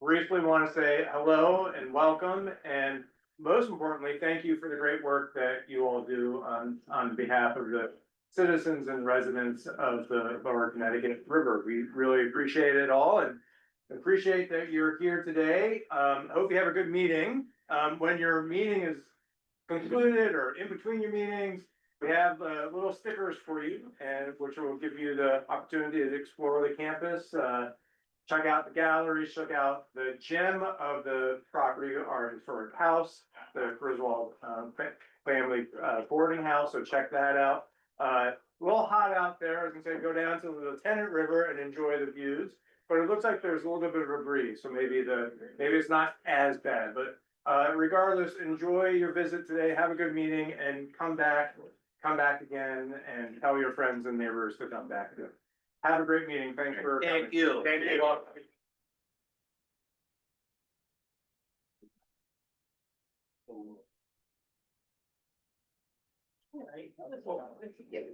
briefly want to say hello and welcome, and most importantly, thank you for the great work that you all do on behalf of the citizens and residents of the Lower Connecticut River. We really appreciate it all and appreciate that you're here today. Hope you have a good meeting. When your meeting is concluded or in between your meetings, we have little stickers for you, and which will give you the opportunity to explore the campus. Check out the galleries, check out the gem of the property, our historic house, the Griswold family boarding house, so check that out. A little hot out there, as I say, go down to the Lieutenant River and enjoy the views. But it looks like there's a little bit of a breeze, so maybe it's not as bad. But regardless, enjoy your visit today, have a good meeting, and come back again, and tell your friends and neighbors to come back. Have a great meeting. Thanks for coming. Thank you. Thank you.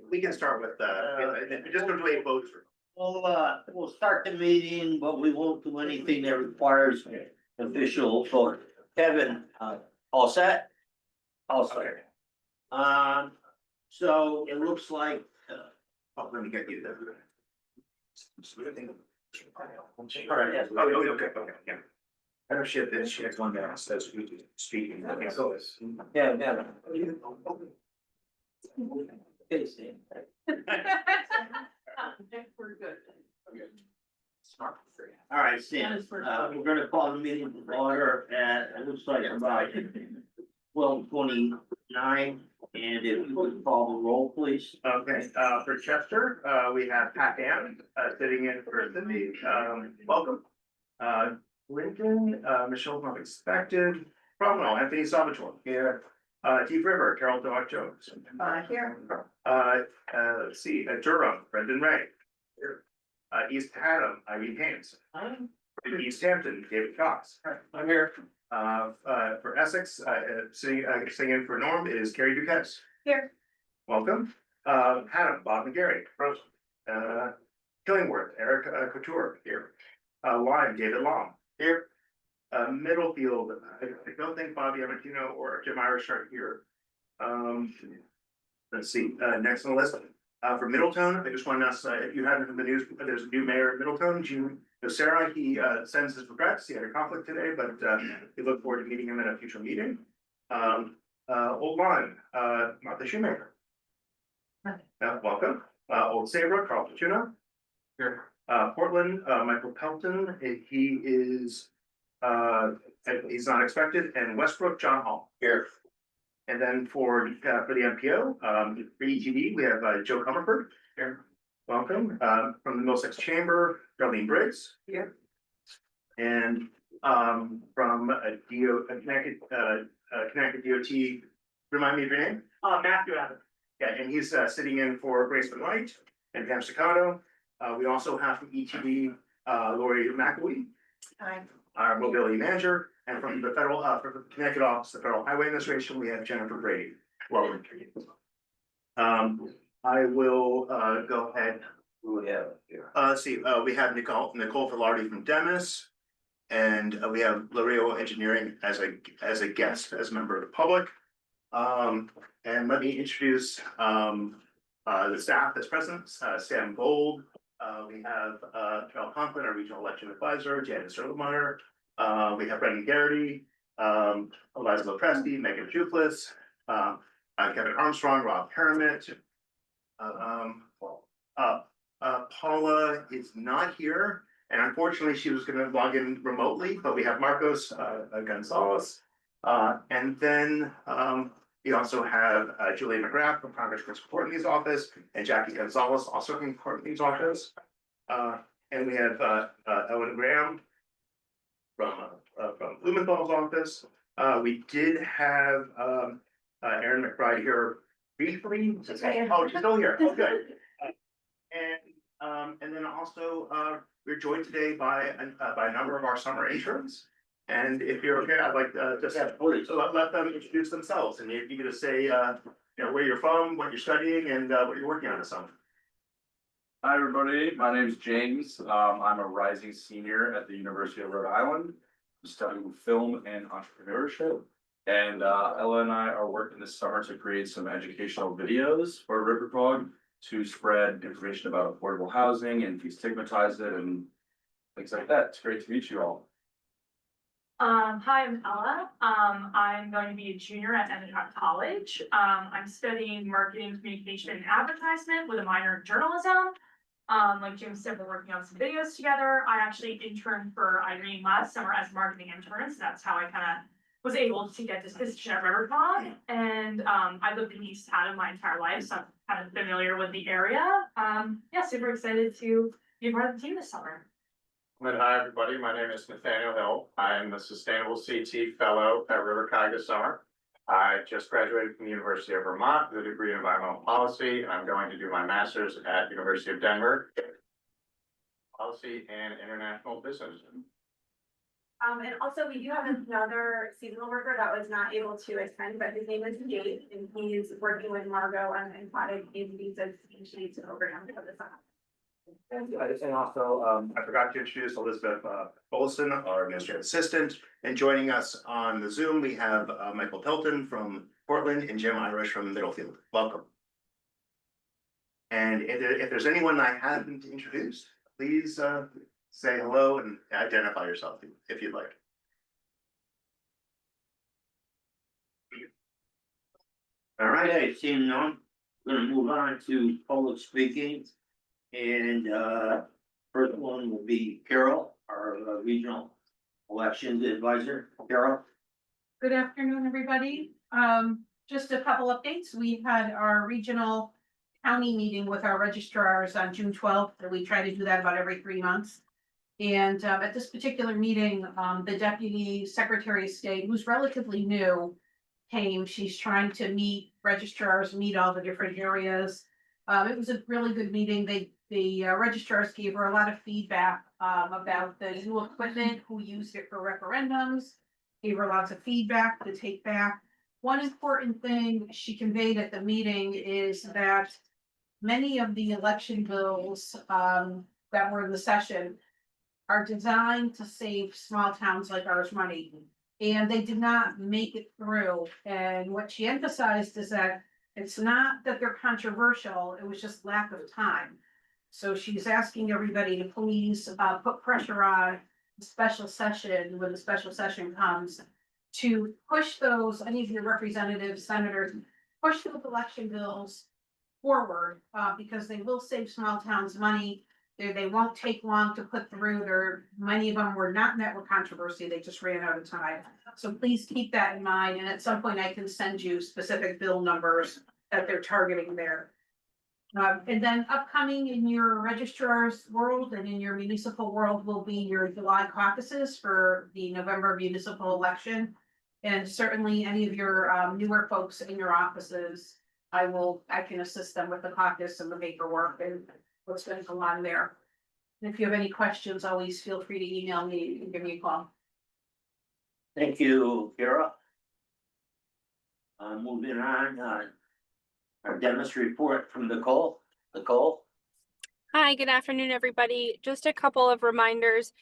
We can start with just go to a vote. We'll start the meeting, but we won't do anything that requires official vote. Kevin, all set? All set. So it looks like, Oh, let me get you there. All right. Okay, yeah. I don't shit this, she has one that says speaking. Okay, so it's. yeah. We're good. Smart. All right, Sam, we're gonna call the meeting to order at, it looks like about 12:29, and if you would call the roll, please. Okay, for Chester, we have Pat Dan, sitting in for Cindy, welcome. Lincoln, Michelle not expected, Cromwell, Anthony Salvatore here. Deep River, Carol Dog Jones. Here. Let's see, Durham, Brendan Ray. Here. East Haddam, Irene Haynes. East Hampton, David Cox. I'm here. For Essex, singing for Norm is Carrie Duquesne. Here. Welcome. Haddam, Bob McGarry. Killingworth, Eric Couture here. Lyme, David Long here. Middlefield, I don't think Bobby Amatino or Jim Irish are here. Let's see, next on the list. For Middleton, I just want to ask, if you haven't heard the news, there's a new mayor of Middleton, June Sarah. He sends his regrets. He had a conflict today, but we look forward to meeting him in a future meeting. Old Lyme, Martha Shoemaker. Welcome. Old Saybrook, Carl Fortuna. Here. Portland, Michael Pelton, he is he's not expected, and Westbrook, John Hall. Here. And then for the MPO, for ETD, we have Joe Comerford. Here. Welcome. From the Middlesex Chamber, Darlene Briggs. Here. And from Connecticut DOT, remind me of your name? Matthew Adams. Yeah, and he's sitting in for Grace White and Pam Staccato. We also have from ETD, Lori McAwee. Hi. Our mobility manager, and from the federal, from the Connecticut office, the Federal Highway Administration, we have Jennifer Brady. Welcome. I will go ahead. Who we have here? Let's see, we have Nicole Filardi from Demis, and we have Lario Engineering as a guest, as a member of the public. And let me introduce the staff that's present. Sam Gold. We have Charles Conklin, our regional election advisor, Janice Erlenmeyer. We have Brendan Garrity, Eliza Lopresti, Megan Juflis, Kevin Armstrong, Rob Hermit. Paula is not here, and unfortunately she was gonna log in remotely, but we have Marcos Gonzalez. And then we also have Julie McGrath from Congressman Courtney's office, and Jackie Gonzalez, also from Courtney's office. And we have Ellen Graham from Blumenthal's office. We did have Erin McBride here briefly. Oh, she's still here. Oh, good. And then also we're joined today by a number of our summer interns. And if you're okay, I'd like to just let them introduce themselves, and if you could just say, where you're from, what you're studying, and what you're working on this summer. Hi, everybody. My name is James. I'm a rising senior at the University of Rhode Island, studying film and entrepreneurship. And Ella and I are working this summer to create some educational videos for RiverCOG to spread information about affordable housing and destigmatize it and things like that. It's great to meet you all. Hi, I'm Ella. I'm going to be a junior at Endicott College. I'm studying marketing, communication, and advertisement with a minor in journalism. Like Jim said, we're working on some videos together. I actually interned for Irene last summer as marketing intern, so that's how I kind of was able to get this position at RiverCOG. And I lived in East Haddam my entire life, so I'm kind of familiar with the area. Yeah, super excited to be part of the team this summer. Hi, everybody. My name is Nathaniel Hill. I am the Sustainable CT Fellow at RiverCOG this summer. I just graduated from the University of Vermont with a degree in environmental policy, and I'm going to do my master's at University of Denver. Policy and international business. And also we do have another seasonal worker that was not able to attend, but his name is Jake, and he's working with Margot on aquatic visas species program for the summer. And also, I forgot to introduce Elizabeth Olson, our administrative assistant, and joining us on the Zoom, we have Michael Pelton from Portland and Jim Irish from Middlefield. Welcome. And if there's anyone I haven't introduced, please say hello and identify yourself if you'd like. All right, I see none. We're gonna move on to public speaking. And first one will be Carol, our regional elections advisor. Carol? Good afternoon, everybody. Just a couple updates. We had our regional county meeting with our registrars on June 12th, and we try to do that about every 3 months. And at this particular meeting, the Deputy Secretary of State, who's relatively new, came. She's trying to meet registrars, meet all the different areas. It was a really good meeting. The registrars gave her a lot of feedback about the new equipment, who used it for referendums, gave her lots of feedback to take back. One important thing she conveyed at the meeting is that many of the election bills that were in the session are designed to save small towns like ours money, and they did not make it through. And what she emphasized is that it's not that they're controversial, it was just lack of time. So she's asking everybody to please put pressure on the special session, when the special session comes, to push those, any of your representatives, senators, push those election bills forward, because they will save small towns money. They won't take long to put through. Many of them were not met with controversy, they just ran out of time. So please keep that in mind, and at some point I can send you specific bill numbers that they're targeting there. And then upcoming in your registrar's world and in your municipal world will be your July caucuses for the November municipal election. And certainly any of your newer folks in your offices, I can assist them with the caucus and the paperwork and what's going to go on there. And if you have any questions, always feel free to email me and give me a call. Thank you, Carol. Moving on, our Dennis report from Nicole. Nicole? Hi, good afternoon, everybody. Just a couple of reminders.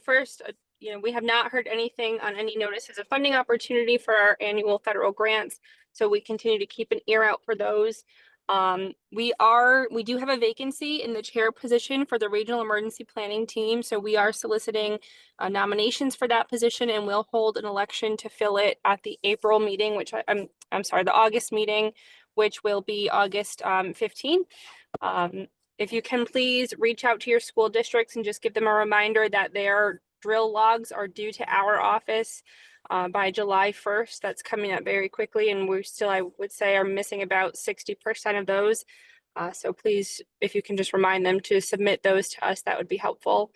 First, we have not heard anything on any notices of funding opportunity for our annual federal grants, so we continue to keep an ear out for those. We do have a vacancy in the chair position for the regional emergency planning team, so we are soliciting nominations for that position, and we'll hold an election to fill it at the April meeting, which the August meeting, which will be August 15th. If you can please reach out to your school districts and just give them a reminder that their drill logs are due to our office by July 1st. That's coming up very quickly, and we're still, I would say, are missing about 60% of those. So please, if you can just remind them to submit those to us, that would be helpful.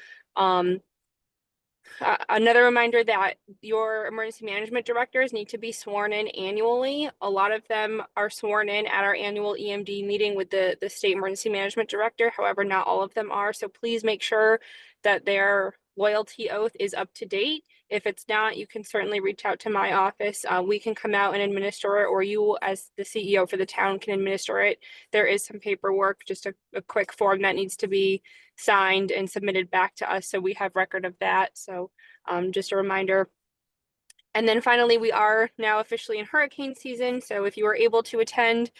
Another reminder that your emergency management directors need to be sworn in annually. A lot of them are sworn in at our annual EMD meeting with the state emergency management director. However, not all of them are. So please make sure that their loyalty oath is up to date. If it's not, you can certainly reach out to my office. We can come out and administer it, or you as the CEO for the town can administer it. There is some paperwork, just a quick form that needs to be signed and submitted back to us, so we have record of that. So just a reminder. And then finally, we are now officially in hurricane season. So if you were able to attend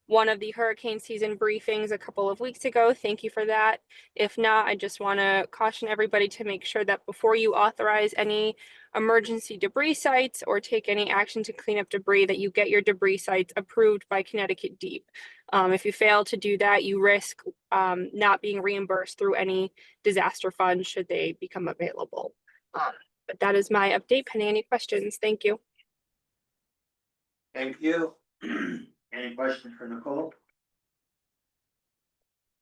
one of the hurricane season briefings a couple of weeks ago, thank you for that. If not, I just want to caution everybody to make sure that before you authorize any emergency debris sites or take any action to clean up debris, that you get your debris sites approved by Connecticut Deep. If you fail to do that, you risk not being reimbursed through any disaster funds should they become available. But that is my update. Pending any questions, thank you. Thank you. Any questions for Nicole?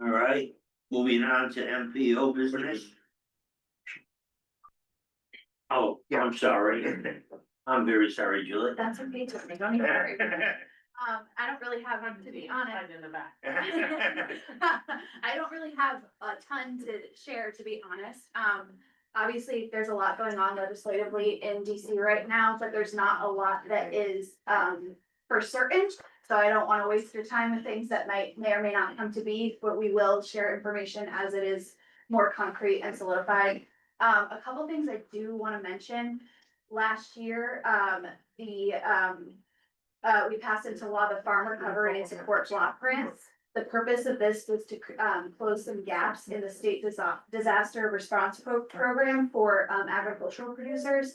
All right, moving on to MPO business. Oh, yeah, I'm sorry. I'm very sorry, Julie. That's okay, Tony, don't even worry. I don't really have, to be honest. I don't really have a ton to share, to be honest. Obviously, there's a lot going on legislatively in DC right now, but there's not a lot that is, for certain. So I don't wanna waste your time with things that may or may not come to be, but we will share information as it is more concrete and solidified. A couple things I do wanna mention. Last year, we passed into law the farm recovery and support block grants. The purpose of this was to close some gaps in the state disaster response program for agricultural producers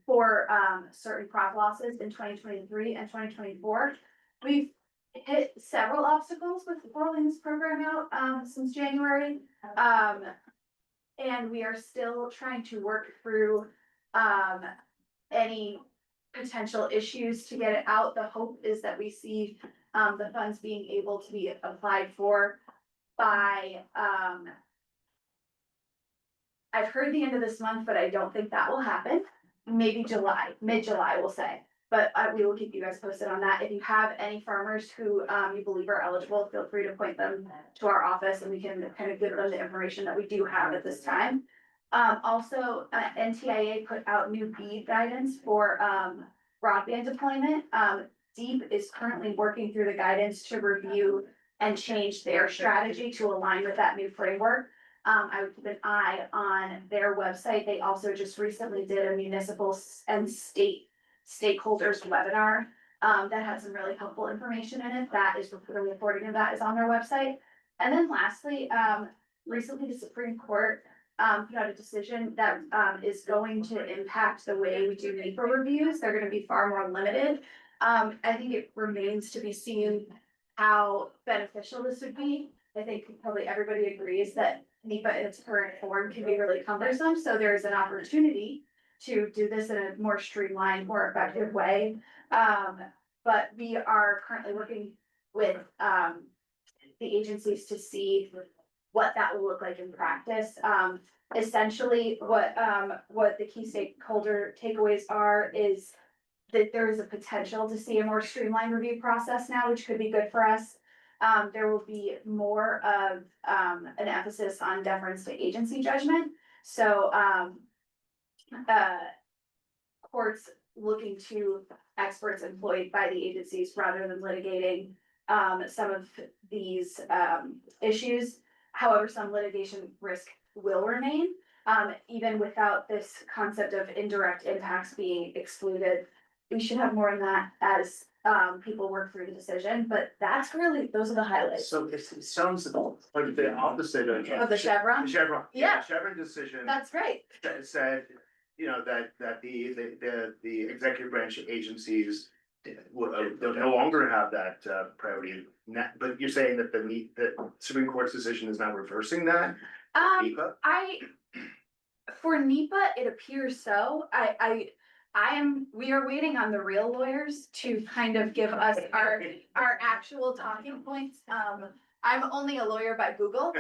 for certain crop losses in 2023 and 2024. We've hit several obstacles with rolling this program out since January. And we are still trying to work through any potential issues to get it out. The hope is that we see the funds being able to be applied for by I've heard the end of this month, but I don't think that will happen. Maybe July, mid-July, we'll say. But we will keep you guys posted on that. If you have any farmers who you believe are eligible, feel free to point them to our office and we can kind of give them the information that we do have at this time. Also, NTIA put out new BEAD guidance for broadband deployment. Deep is currently working through the guidance to review and change their strategy to align with that new framework. I would keep an eye on their website. They also just recently did a municipal and state stakeholders webinar that had some really helpful information in it. That is, the reporting of that is on their website. And then lastly, recently the Supreme Court put out a decision that is going to impact the way we do NEPA reviews. They're going to be far more limited. I think it remains to be seen how beneficial this would be. I think probably everybody agrees that NEPA in its current form can be really cumbersome. So there's an opportunity to do this in a more streamlined, more effective way. But we are currently working with the agencies to see what that will look like in practice. Essentially, what the key stakeholder takeaways are is that there is a potential to see a more streamlined review process now, which could be good for us. There will be more of an emphasis on deference to agency judgment. So courts looking to experts employed by the agencies rather than litigating some of these issues. However, some litigation risk will remain, even without this concept of indirect impacts being excluded. We should have more on that as people work through the decision, but that's really, those are the highlights. So it sounds like the opposite Of the Chevron? The Chevron. Yeah. Chevron decision That's right. that said, you know, that the executive branch agencies they'll no longer have that priority. But you're saying that the Supreme Court's decision is now reversing that? NEPA? For NEPA, it appears so. We are waiting on the real lawyers to kind of give us our actual talking points. I'm only a lawyer by Google.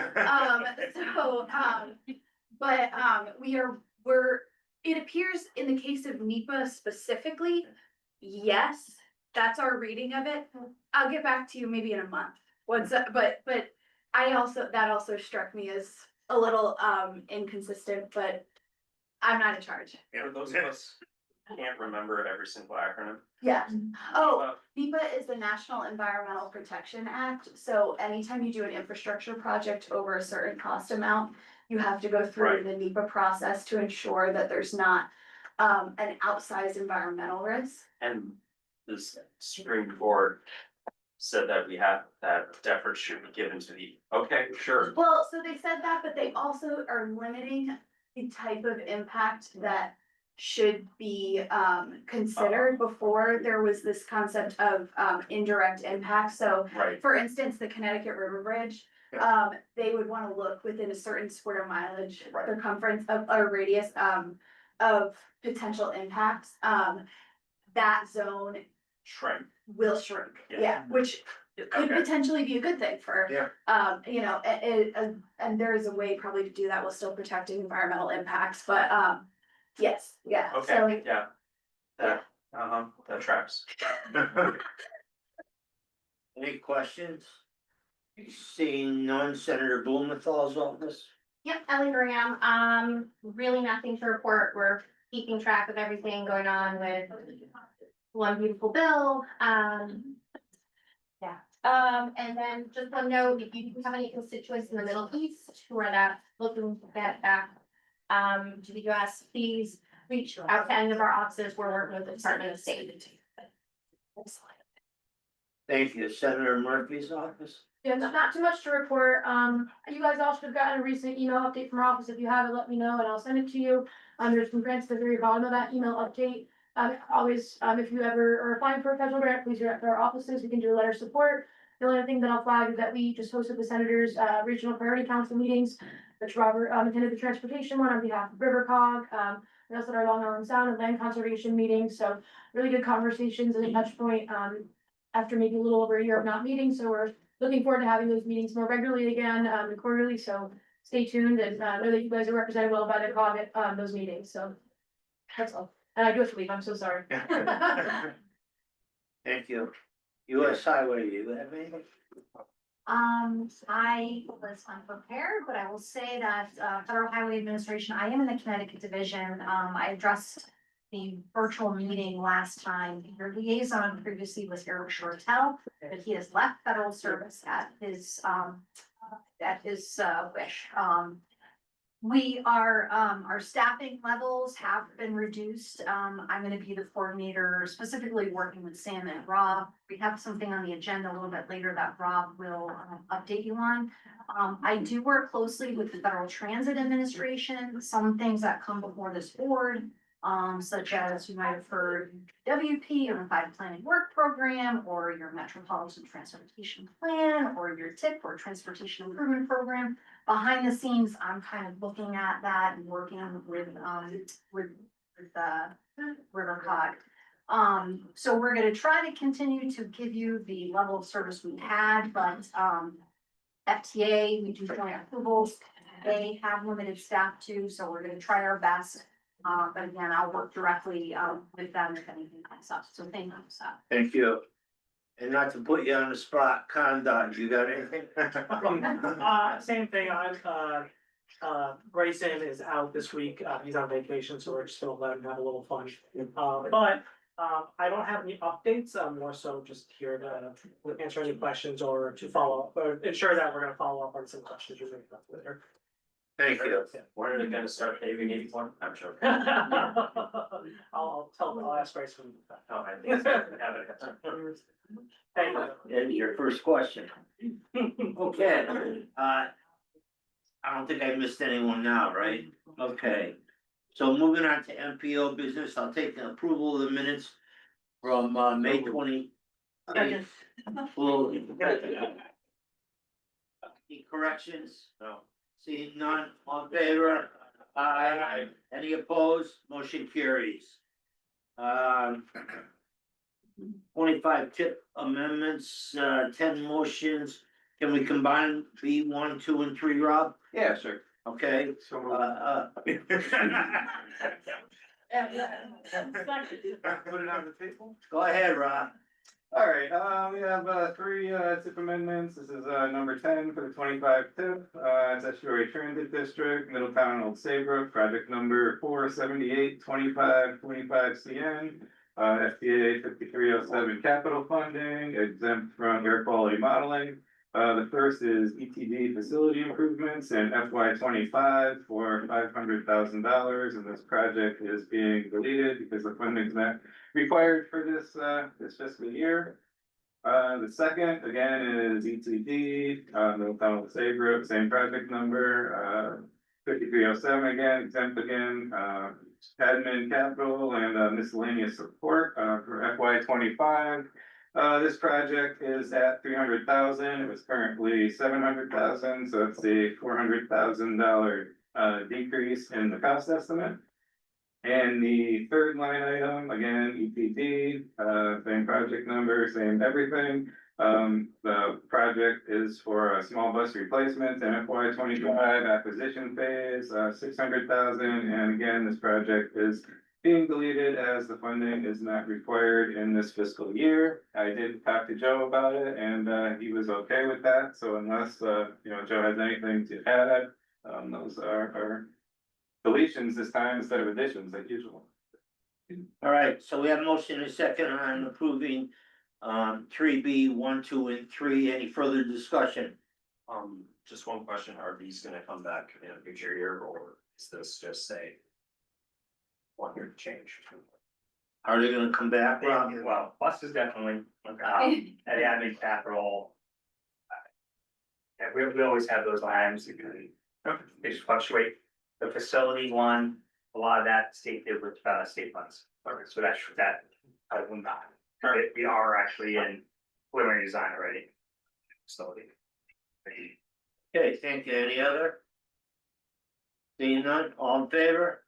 It appears in the case of NEPA specifically, yes, that's our reading of it. I'll get back to you maybe in a month. But that also struck me as a little inconsistent, but I'm not in charge. Yeah, For those of us who can't remember every single acronym. Yeah. Oh, NEPA is the National Environmental Protection Act, so anytime you do an infrastructure project over a certain cost amount, you have to go through Right. the NEPA process to ensure that there's not an outsized environmental risk. And this Supreme Court said that we have, that deference should be given to the, okay, sure. Well, so they said that, but they also are limiting the type of impact that should be considered. Before, there was this concept of indirect impact, so Right. for instance, the Connecticut River Bridge. They would wanna look within a certain square mileage Right. circumference of a radius of potential impacts. That zone Shrink. will shrink, Yeah. yeah, which could Okay. potentially be a good thing for. Yeah. You know, and there is a way probably to do that while still protecting environmental impacts, but yes, yeah, so. Okay, yeah. That, that tracks. Any questions? Seeing none, Senator Blumenthal's office. Yep, Ellie Graham, really nothing to report, we're keeping track of everything going on with one beautiful bill, yeah. And then just one note, if you have any constituents in the Middle East who are that looking to get back to the US, please reach out to any of our offices, we're working with the Department of State. Thank you, Senator Murphy's office. Yeah, not too much to report. You guys all should have gotten a recent email update from our office. If you haven't, let me know and I'll send it to you. There's some grants at the very bottom of that email update. Always, if you ever are applying for a federal grant, please direct to our offices. We can do a letter of support. The only other thing that I'll flag is that we just hosted the Senators' Regional Priority Council meetings, which Robert attended the transportation one on behalf of RiverCOG. We also had our Long Island Sound and land conservation meetings, so really good conversations and a touch point after maybe a little over a year of not meeting. So we're looking forward to having those meetings more regularly again, and quarterly, so stay tuned and know that you guys are represented well by the COG at those meetings, so. That's all, and I do have to leave, I'm so sorry. Thank you. US Highway, you have anything? I was unprepared, but I will say that, Federal Highway Administration, I am in the Connecticut Division. I addressed the virtual meeting last time. Your liaison previously was Eric Shortell, but he has left federal service at his wish. We are, our staffing levels have been reduced. I'm gonna be the coordinator, specifically working with Sam and Rob. We have something on the agenda a little bit later that Rob will update you on. I do work closely with the Federal Transit Administration, some things that come before this board. Such as you might have heard WP, Unified Planning Work Program, or your Metropolitan Transportation Plan, or your TIP or Transportation Improvement Program. Behind the scenes, I'm kind of looking at that and working with RiverCOG. So we're gonna try to continue to give you the level of service we had, but FTA, we do joint approvals. They have limited staff too, so we're gonna try our best. But again, I'll work directly with them if anything comes up, so thank you, so. Thank you. And not to put you on the spot, Condon, you got anything? Same thing, Grayson is out this week, he's on vacation, so we're just gonna let him have a little fun. But I don't have any updates, I'm more so just here to answer any questions or to follow up, or ensure that we're gonna follow up on some questions you may have later. Thank you. When are they gonna start paving 81? I'm joking. I'll ask Grayson. Oh, I think it's gonna have it. Thank you. And your first question. Okay, I don't think I missed anyone now, right? Okay. So moving on to MPO business, I'll take the approval of the minutes from May 20. Any corrections? No. Seeing none, on favor? Aye. Any opposed? Motion carries. 25 tip amendments, 10 motions. Can we combine B1, 2, and 3, Rob? Yeah, sure. Okay. So. Put it on the table? Go ahead, Rob. All right, we have three tip amendments. This is number 10 for the 25 tip. It's Estuary Transit District, Middletown Old Saybrook, project number 478-2525 CN. FDA 5307 capital funding, exempt from air quality modeling. The first is ETD facility improvements in FY 25 for $500,000, and this project is being deleted because the funding is not required for this fiscal year. The second, again, is ETD, Middletown Old Saybrook, same project number, 5307 again, exempt again, admin capital and miscellaneous support, for FY 25. This project is at 300,000. It was currently 700,000, so it's a $400,000 decrease in the cost estimate. And the third line item, again, EPD, same project number, same everything. The project is for a small bus replacement in FY 25 acquisition phase, 600,000. And again, this project is being deleted as the funding is not required in this fiscal year. I did talk to Joe about it and he was okay with that. So unless, Joe has anything to add, those are deletions this time instead of additions like usual. All right, so we have a motion and a second on approving 3B, 1, 2, and 3. Any further discussion? Just one question, are these gonna come back in a future year, or is this just say 1 year change? Are they gonna come back, Rob? Well, buses definitely, and admin capital. Yeah, we always have those lines, they just fluctuate. The facility one, a lot of that state did with state funds. Okay, so that I will not. We are actually in preliminary design already. Facility. Okay, thank you. Any other? Seeing none, all in favor?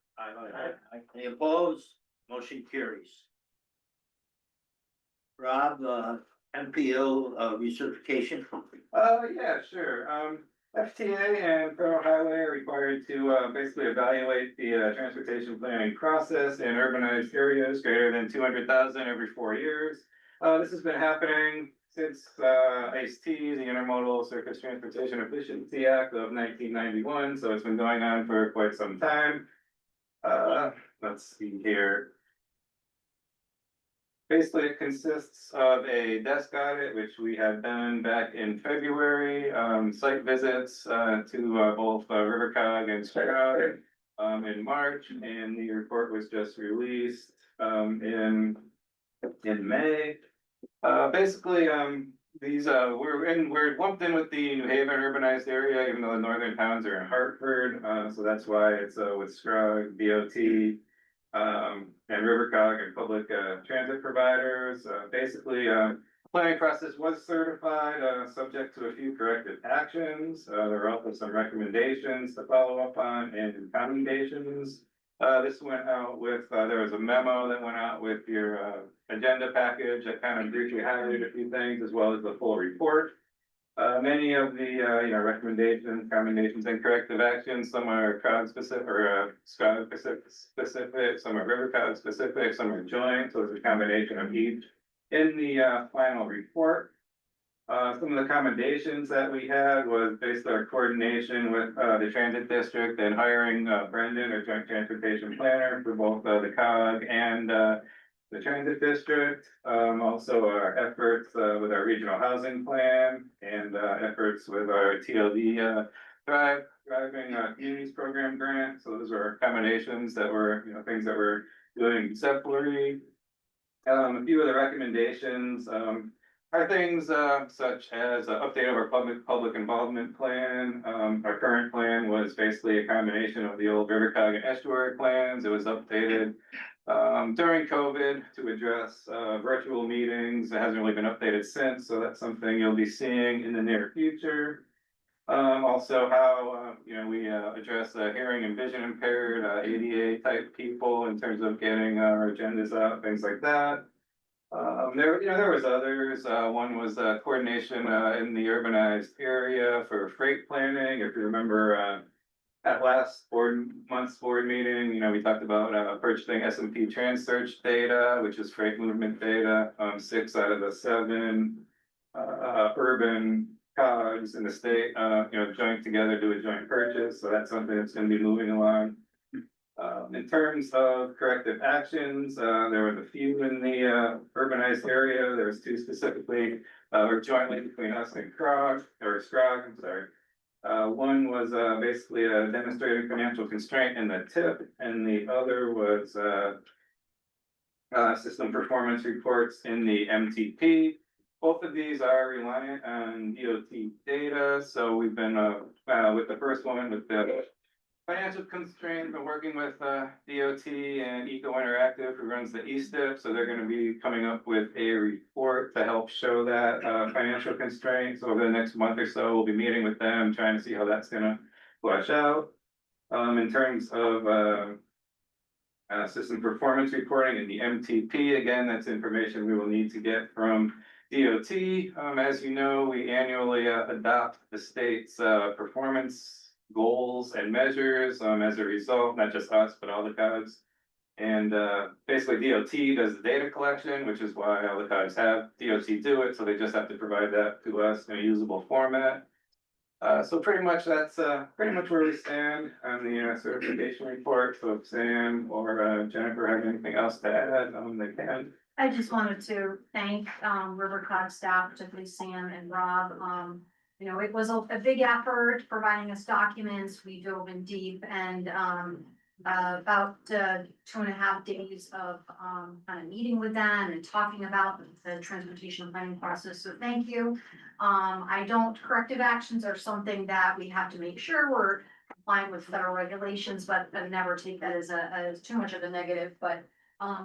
Any opposed? Motion carries. Rob, MPO recertification. Yeah, sure. FTA and Federal Highway are required to basically evaluate the transportation planning process in urbanized areas greater than 200,000 every 4 years. This has been happening since ICE-T, the Intermodal Surface Transportation Efficiency Act of 1991, so it's been going on for quite some time. Let's see here. Basically, it consists of a desk audit, which we had done back in February, site visits to both RiverCOG and SCROG in March, and the report was just released in May. Basically, these we're lumped in with the New Haven urbanized area, even though the northern towns are in Hartford, so that's why it's with SCROG, DOT. And RiverCOG and public transit providers. Basically, planning process was certified, subject to a few corrective actions. There were also some recommendations to follow up on and commendations. This went out with, there was a memo that went out with your agenda package that kind of briefly highlighted a few things as well as the full report. Many of the, recommendations, commendations and corrective actions, some are COG specific or SCOG specific, some are RiverCOG specific, some are joint, so it's a combination of each in the final report. Some of the commendations that we had was based on our coordination with the transit district and hiring Brendan, our joint transportation planner for both the COG and the transit district, also our efforts with our regional housing plan and efforts with our TLD driving communities program grant. So those are combinations that were, things that we're doing exemplary. A few of the recommendations are things such as update of our public involvement plan. Our current plan was basically a combination of the old RiverCOG and estuary plans. It was updated during COVID to address virtual meetings. It hasn't really been updated since, so that's something you'll be seeing in the near future. Also how, we address hearing and vision impaired ADA type people in terms of getting our agendas out, things like that. There was others. One was coordination in the urbanized area for freight planning. If you remember, At month's board meeting, we talked about purchasing S&P Transearch data, which is freight movement data, 6 out of the 7. Urban COGs in the state, joint together, do a joint purchase, so that's something that's gonna be moving along. In terms of corrective actions, there was a few in the urbanized area, there was 2 specifically, or jointly between us and CROG, or SCROG, I'm sorry. One was basically a demonstrated financial constraint in the tip, and the other was system performance reports in the MTP. Both of these are reliant on DOT data, so we've been with the first one with the financial constraint, been working with DOT and Eco Interactive, who runs the ESTIP, so they're gonna be coming up with a report to help show that financial constraint. So over the next month or so, we'll be meeting with them, trying to see how that's gonna flush out. In terms of system performance reporting in the MTP, again, that's information we will need to get from DOT. As you know, we annually adopt the state's performance goals and measures as a result, not just us, but all the COGs. And basically DOT does the data collection, which is why all the COGs have DOT do it, so they just have to provide that to us in a usable format. So pretty much that's pretty much where we stand on the certification report. So if Sam or Jennifer have anything else to add, they can. I just wanted to thank RiverCOG staff, particularly Sam and Rob. It was a big effort providing us documents. We dove in deep and about 2.5 days of kind of meeting with them and talking about the transportation planning process. So thank you. Corrective actions are something that we have to make sure we're complying with federal regulations, but I never take that as too much of a negative. But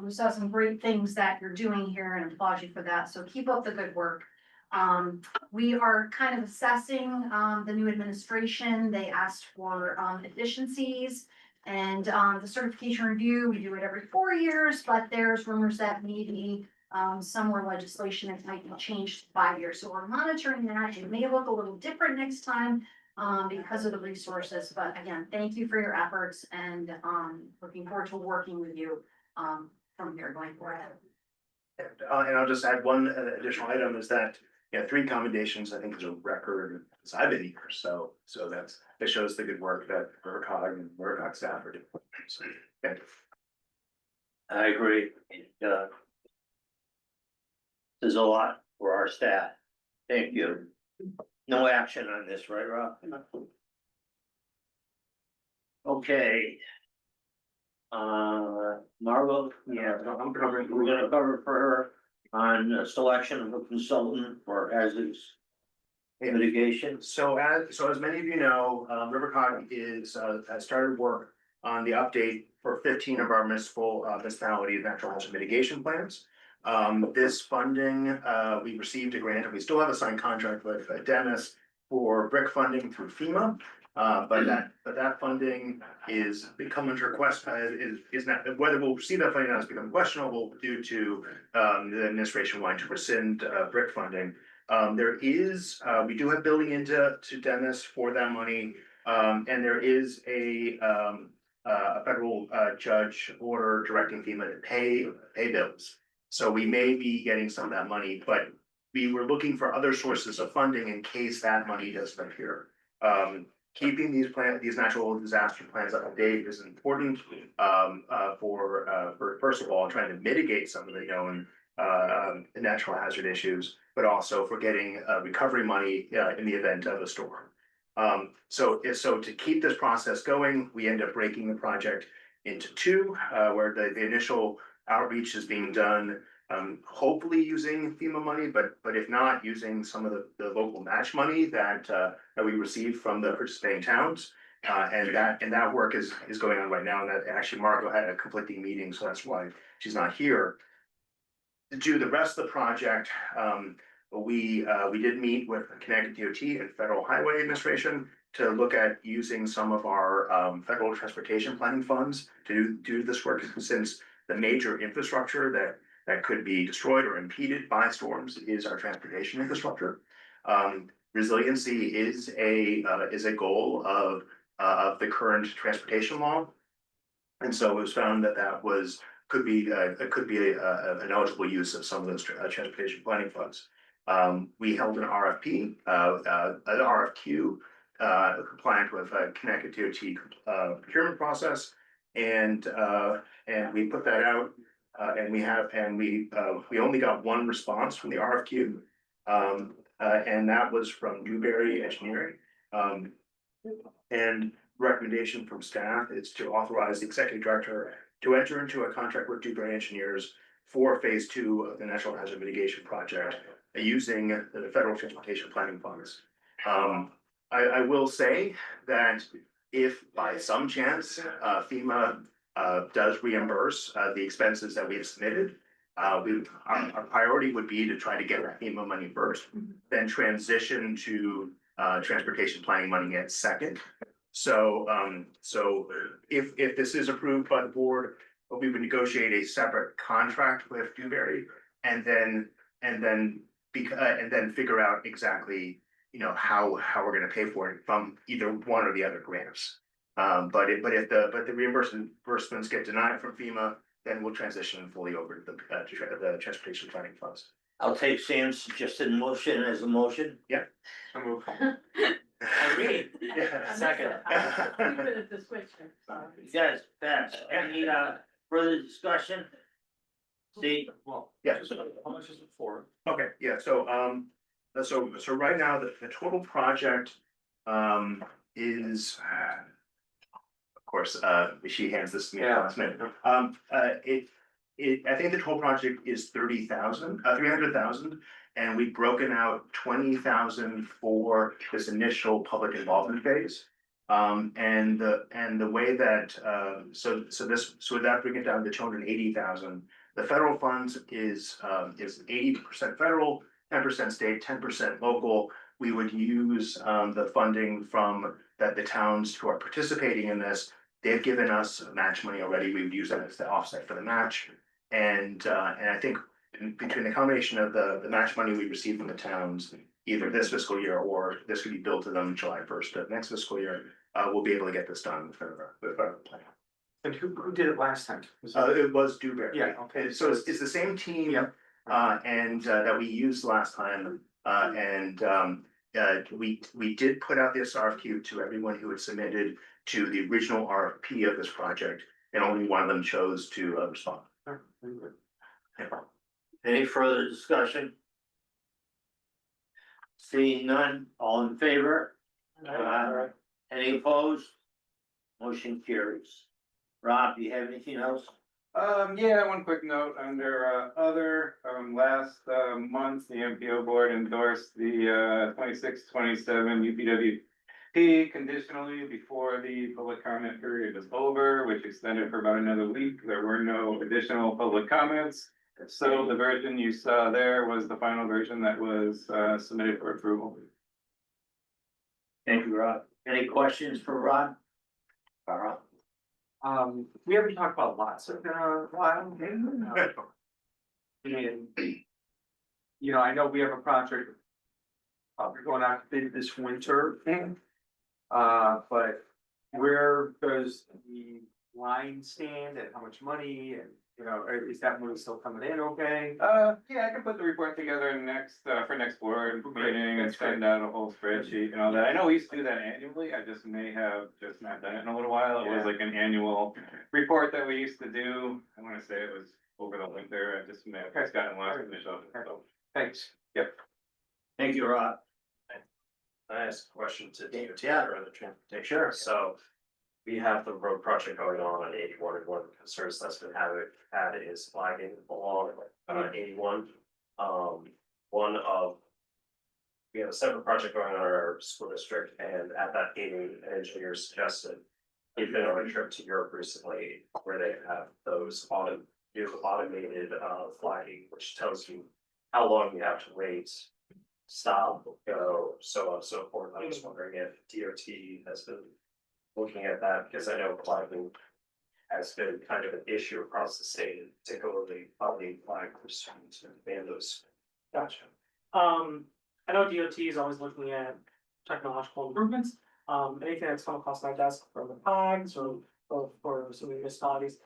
we saw some great things that you're doing here and applaud you for that. So keep up the good work. We are kind of assessing the new administration. They asked for efficiencies and the certification review. We do it every 4 years, but there's rumors that maybe some more legislation that might be changed to 5 years. So we're monitoring that. It may look a little different next time because of the resources. But again, thank you for your efforts and looking forward to working with you from here going forward. And I'll just add one additional item is that, 3 commendations, I think is a record since I've been here. So that shows the good work that RiverCOG and RiverCOG staff are doing. So, yeah. I agree. There's a lot for our staff. Thank you. No action on this, right, Rob? Okay. Margot, yeah, we're gonna cover for her on selection of a consultant for hazardous mitigation. So as many of you know, RiverCOG has started work on the update for 15 of our municipality natural hazard mitigation plans. This funding, we received a grant and we still have a signed contract with Dennis for brick funding through FEMA. But that funding is becoming is not, whether we'll receive that funding has become questionable due to the administration wanting to rescind brick funding. We do have building into Dennis for that money, and there is a federal judge order directing FEMA to pay bills. So we may be getting some of that money, but we were looking for other sources of funding in case that money doesn't appear. Keeping these natural disaster plans up to date is important for first of all trying to mitigate some of the known natural hazard issues, but also for getting recovery money in the event of a storm. So to keep this process going, we end up breaking the project into 2, where the initial outreach is being done. Hopefully using FEMA money, but if not, using some of the local match money that we received from the participating towns. And that work is going on right now. And that actually Margot had a conflicting meeting, so that's why she's not here. To do the rest of the project, we did meet with Connecticut DOT and Federal Highway Administration to look at using some of our federal transportation planning funds to do this work, since the major infrastructure that could be destroyed or impeded by storms is our transportation infrastructure. Resiliency is a goal of of the current transportation law. And so it was found that could be an eligible use of some of those transportation planning funds. We held an RFP, an RFQ, compliant with Connecticut DOT procurement process, and we put that out, and we only got one response from the RFQ, and that was from Newberry Engineering. And recommendation from staff is to authorize the executive director to enter into a contract with Newberry Engineers for phase 2 of the National Hazard Mitigation Project using the federal transportation planning funds. I will say that if by some chance FEMA does reimburse the expenses that we have submitted, our priority would be to try to get that FEMA money first, then transition to transportation planning money at second. So if this is approved by the board, we would negotiate a separate contract with Dewberry and then figure out exactly, how we're gonna pay for it from either one or the other grants. But if the reimbursements get denied from FEMA, then we'll transition fully over to the transportation planning funds. I'll take Sam's suggested motion as a motion. Yeah. I move. Agreed. Yeah. Second. Yes, pass. Any further discussion? See, Well, Yeah. how much is it for? Okay, yeah, so right now, the total project, is, of course, she hands this to me last minute. I think the total project is 300,000, and we've broken out 20,000 for this initial public involvement phase. And the way that, so that bring it down to 280,000. The federal funds is 80% federal, 10% state, 10% local. We would use the funding from the towns who are participating in this. They've given us match money already. We would use that as the offset for the match. And I think between the combination of the match money we receive from the towns, either this fiscal year or this could be billed to them July 1st of next fiscal year, we'll be able to get this done with our plan. And who did it last time? It was Dewberry. Yeah, okay. So it's the same team. Yep. And that we used last time, we did put out this RFQ to everyone who had submitted to the original RFP of this project, and only one of them chose to respond. any further discussion? Seeing none, all in favor? Any opposed? Motion carries. Rob, do you have anything else? Yeah, one quick note under other, last month, the MPO board endorsed the 26-27 UPWP conditionally before the public comment period was over, which extended for about another week. There were no additional public comments. So the version you saw there was the final version that was submitted for approval. Thank you, Rob. Any questions for Rob? Carl? We haven't talked about lots of while. I know we have a project probably going out to bid this winter. But where does the line stand and how much money and, is that money still coming in okay? Yeah, I can put the report together next, for next board Great, meeting and that's great. send out a whole spreadsheet and all that. I know we used to do that annually. I just may have just not done it in a little while. It was Yeah. like an annual report that we used to do. I wanna say it was over the winter. I just may have just gotten lost in the shuffle, so. Thanks. Thank you, Rob. I asked a question to DOT Yeah. or the transportation, so. We have the road project going on 81, and one of the concerns that's been had is flagging along 81. We have a separate project going on in our school district, and at that meeting, an engineer suggested. He'd been on a trip to Europe recently where they have those automated flagging, which tells you how long you have to wait. Stop, go, so on and so forth. I was wondering if DOT has been looking at that, because I know flagging has been kind of an issue across the state, particularly probably flag for students and those. Gotcha. I know DOT is always looking at technological improvements. Anything that's come across my desk from the COGs or for some municipalities,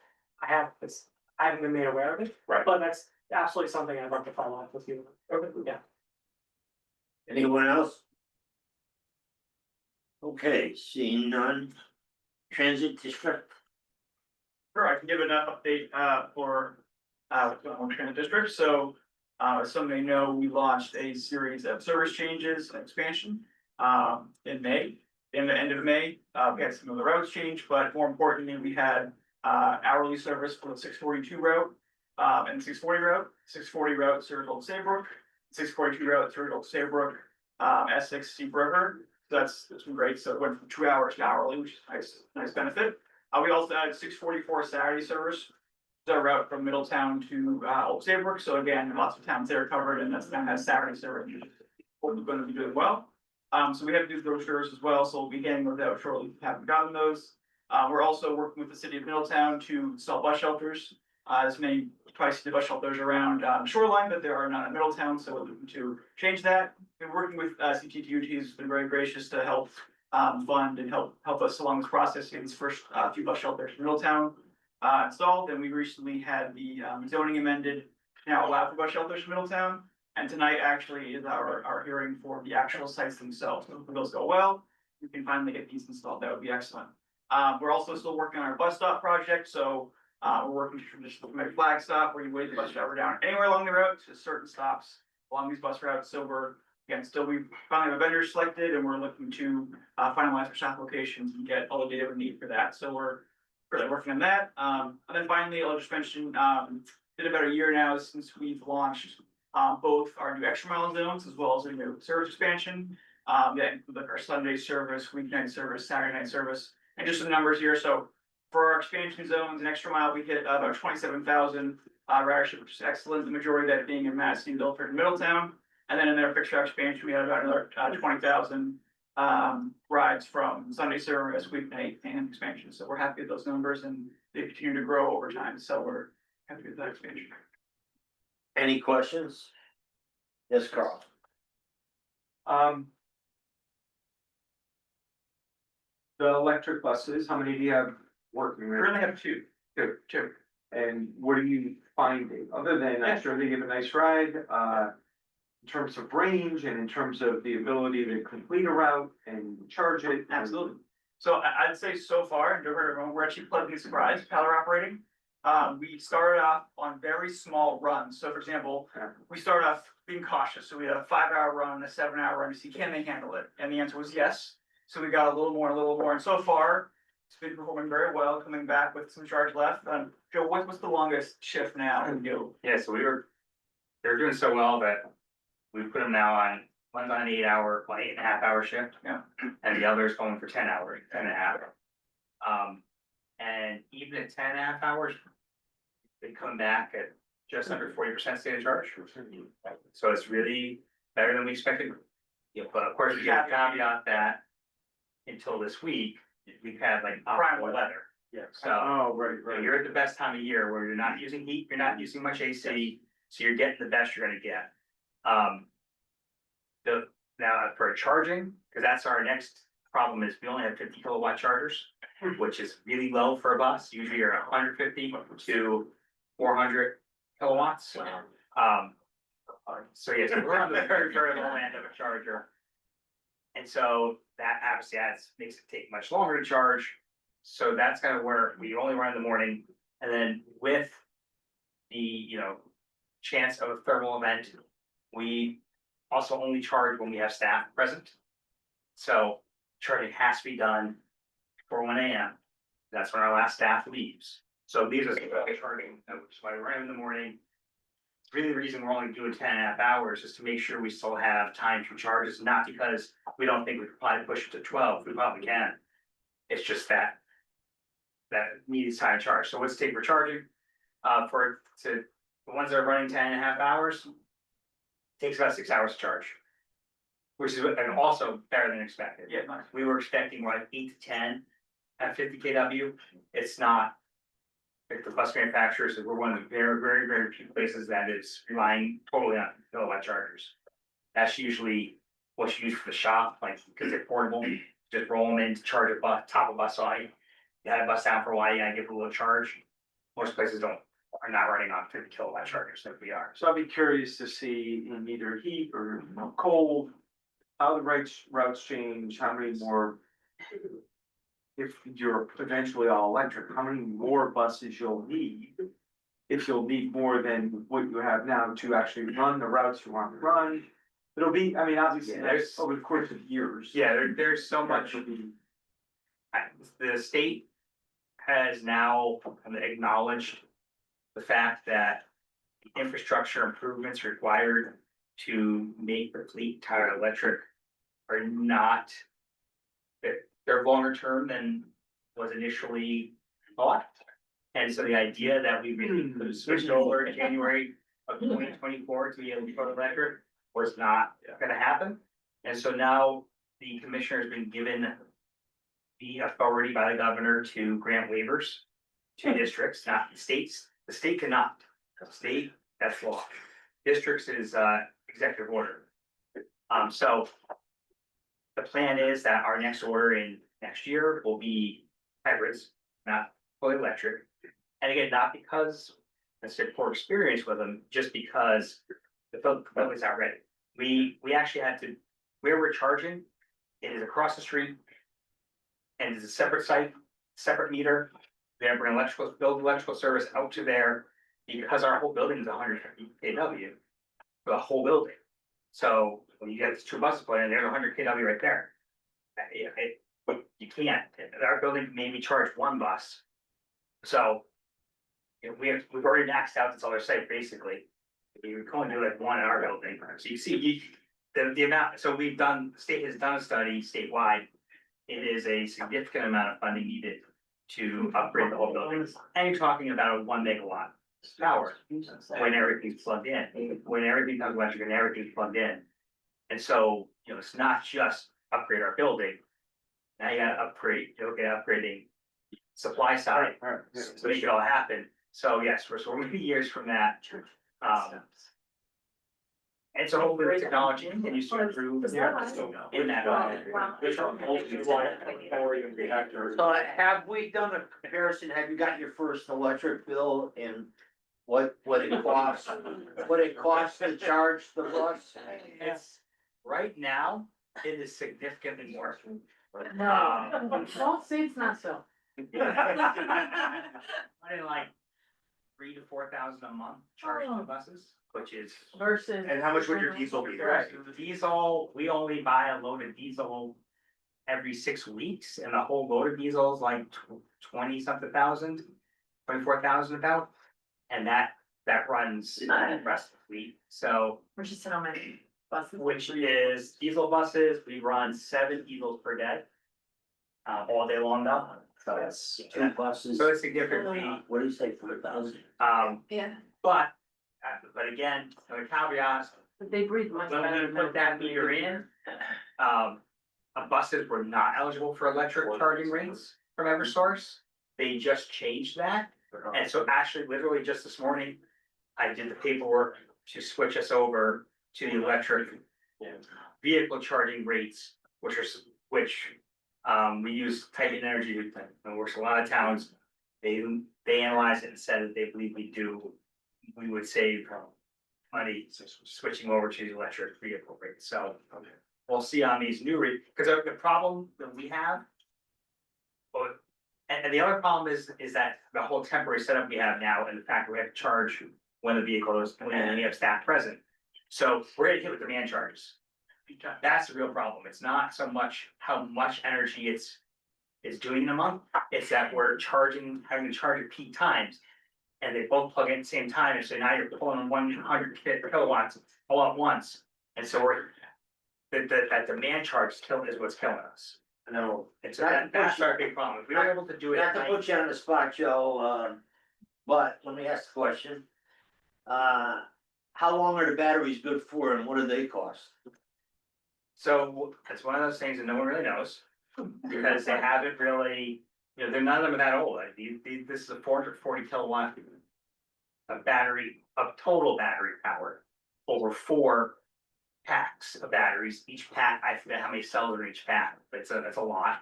I haven't been made aware of it. Right. But that's absolutely something I'd love to follow up with you. Yeah. Anyone else? Okay, seeing none. Transit district, Sure, I can give an update for Transit District. So as some may know, we launched a series of service changes and expansion in May. In the end of May, we had some of the routes change, but more importantly, we had hourly service for the 642 route and 640 route. 640 route served Old Saybrook, 642 route served Old Saybrook, Essex, Steep River. So that's been great. So it went from 2 hours to hourly, which is nice benefit. We also added 644 Saturday service, the route from Middletown to Old Saybrook. So again, lots of towns there covered, and that's now has Saturday service. We're going to be doing well. So we have to do brochures as well. So we'll be getting those out shortly. If you haven't gotten those. We're also working with the city of Middletown to install bus shelters. As many probably see the bus shelters around Shoreline, but there are none in Middletown. So we're looking to change that. Been working with CTTUT has been very gracious to help fund and help us along this process. In these first few bus shelters in Middletown installed, and we recently had the zoning amended to now allow for bus shelters in Middletown. And tonight actually is our hearing for the actual sites themselves. So if those go well, we can finally get these installed. That would be excellent. We're also still working on our bus stop project. So we're working to traditional flag stop where you wait the bus driver down anywhere along the route to certain stops along these bus routes. So we finally have a vendor selected, and we're looking to finalize our shop locations and get all the data we need for that. So we're really working on that. And then finally, I'll just mention, been about a year now since we've launched both our new extra mile zones as well as our new service expansion. That include like our Sunday service, weeknight service, Saturday night service, and just some numbers here. So for our expansion zones and extra mile, we hit about 27,000 ridership, which is excellent. The majority of that being in Madison, Guilford, and Middletown. And then in their fixed route expansion, we had about another 20,000 rides from Sunday service, weeknight, and expansion. So we're happy with those numbers, and they continue to grow over time. So we're happy with that expansion. any questions? Yes, Carl. The electric buses, how many do you have working? We currently have two. Two. And what are you finding, other than I'm sure they give a nice ride, in terms of range and in terms of the ability to complete a route and charge it? Absolutely. So I'd say so far, and we're actually pleasantly surprised, how they're operating. We started off on very small runs. So for example, we started off being cautious. So we had a 5-hour run, a 7-hour run to see, can they handle it? And the answer was yes. So we got a little more. And so far, it's been performing very well, coming back with some charge left. Joe, what's the longest shift now? Yeah, so they're doing so well that we put them now on, one's on an 8-hour, 8.5-hour shift. Yeah. And the other's going for 10 hours, 10.5. And even at 10.5 hours, they come back at just under 40% state of charge. So it's really better than we expected. Yeah, but of course, we have to caveat that until this week, we've had like prime weather. Yeah. So Right. you're at the best time of year where you're not using heat, you're not using much AC, so you're getting the best you're gonna get. Now for charging, because that's our next problem is we only have 50 kilowatt chargers, which is really low for a bus. Usually you're 150 to 400 kilowatts. So yes, we're on the very low end of a charger. And so that obviously makes it take much longer to charge. So that's kind of where we only run in the morning. And then with the, chance of a thermal event, we also only charge when we have staff present. So charging has to be done before 1 AM. That's when our last staff leaves. So these are charging, which is why we run in the morning. Really the reason we're only doing 10.5 hours is to make sure we still have time to charge. It's not because we don't think we could probably push it to 12, we probably can. It's just that needs time to charge. So what's take for charging? The ones that are running 10.5 hours, takes about 6 hours to charge. Which is and also better than expected. Yeah, nice. We were expecting like 8 to 10 at 50 kW. It's not. Like the bus manufacturers, we're one of the very few places that is relying totally on kilowatt chargers. That's usually what's used for the shop, like because they're portable, just roll them in, charge a bus, top of bus on. You had a bus down for a while, you gotta give it a little charge. Most places are not running on 50 kilowatt chargers like we are. So I'd be curious to see in either heat or cold, how the routes change, how many more. If you're eventually all electric, how many more buses you'll need? If you'll need more than what you have now to actually run the routes you want to run. It'll be, I mean, obviously, Yeah, that's over the course of years. Yeah, there's so That much. should be. The state has now acknowledged the fact that the infrastructure improvements required to make the fleet entirely electric are not. They're longer term than was initially thought. And so the idea that we really could have switched over in January of 2024 to be able to go electric was not gonna happen. And so now the commissioner has been given the authority by the governor to grant waivers to districts, not the states. The state cannot. The state, that's law. Districts is executive order. So the plan is that our next order in next year will be hybrids, not fully electric. And again, not because it's a poor experience with them, just because the building's not ready. We actually had to, where we're charging, it is across the street. And it's a separate site, separate meter. We have an build electrical service out to there because our whole building is 150 kW for the whole building. So when you get 2 buses put in, there's 100 kW right there. You can't, our building made me charge 1 bus. So we've already maxed out this other site, basically. You can only do like 1 in our building. So you see, the amount, so the state has done a study statewide. It is a significant amount of funding needed to upgrade the whole building. And you're talking about 1 megawatt power when everything's plugged in, when everything comes electric and everything's plugged in. And so, it's not just upgrade our building. Now you gotta look at upgrading supply side to make it all happen. So yes, we're maybe years from that. And so hopefully the technology continues to improve in that. So have we done a comparison? Have you got your first electric bill and what it costs? What it costs to charge the bus? It's, right now, it is significantly more. Don't say it's not so. I like 3,000 to 4,000 a month charging the buses, which is. Versus. And how much would your diesel be? Correct. Diesel, we only buy a load of diesel every 6 weeks, and the whole load of diesel is like 20 something thousand, 24,000 about. And that runs the rest of the fleet, so. Which is how many buses? Which is diesel buses, we run 7 diesels per day. All day long though, so that's. 2 buses. So it's significantly, What do you say, 4,000? Yeah. but again, the caveat, But they breathe much when better. we put that meter in, buses were not eligible for electric charging rates from Eversource. They just changed that, and so actually, literally just this morning, I did the paperwork to switch us over to the electric vehicle charging rates, which we use Titan Energy, and works a lot of towns. They analyzed it and said that they believe we would save money switching over to the electric vehicle rate, so. We'll see on these new rates, because the problem that we have. And the other problem is that the whole temporary setup we have now, and the fact that we have to charge when the vehicle is, when we have staff present. So we're gonna hit with demand charges. That's the real problem. It's not so much how much energy it's doing in a month, it's that we're having to charge at peak times. And they both plug in at the same time, and so now you're pulling 100 kilowatts all at once. And so that demand charge is what's killing us. No. And so that's our big problem. If we were able to do it Not at to night. put you on the spot, Joe, but let me ask the question. How long are the batteries good for and what do they cost? So it's one of those things that no one really knows, because they haven't really, they're none of them are that old. Like, this is a 440 kilowatt of total battery power over 4 packs of batteries. Each pack, I forget how many cells are in each pack, but it's a lot.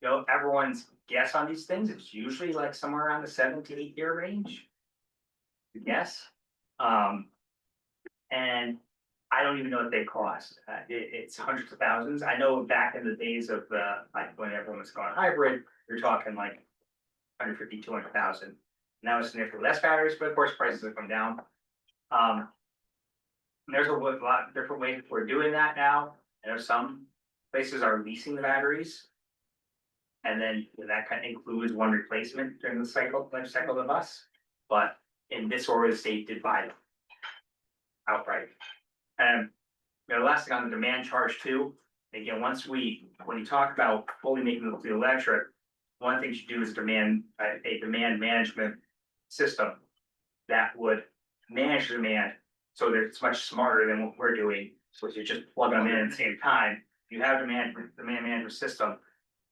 You know, everyone's guess on these things, it's usually like somewhere around the 7 to 8 year range. Yes. And I don't even know what they cost. It's hundreds of thousands. I know back in the days of like when everyone was going hybrid, you're talking like 150, 200,000. Now it's significantly less batteries, but of course prices have come down. There's a lot of different ways we're doing that now. I know some places are leasing the batteries. And then that kind of includes one replacement during the life cycle of the bus. But in this order, the state did buy them outright. And you know, last thing on the demand charge too. Again, when you talk about fully making the electric, one of the things you do is a demand management system that would manage the demand so that it's much smarter than what we're doing. So if you just plug them in at the same time, you have demand management system.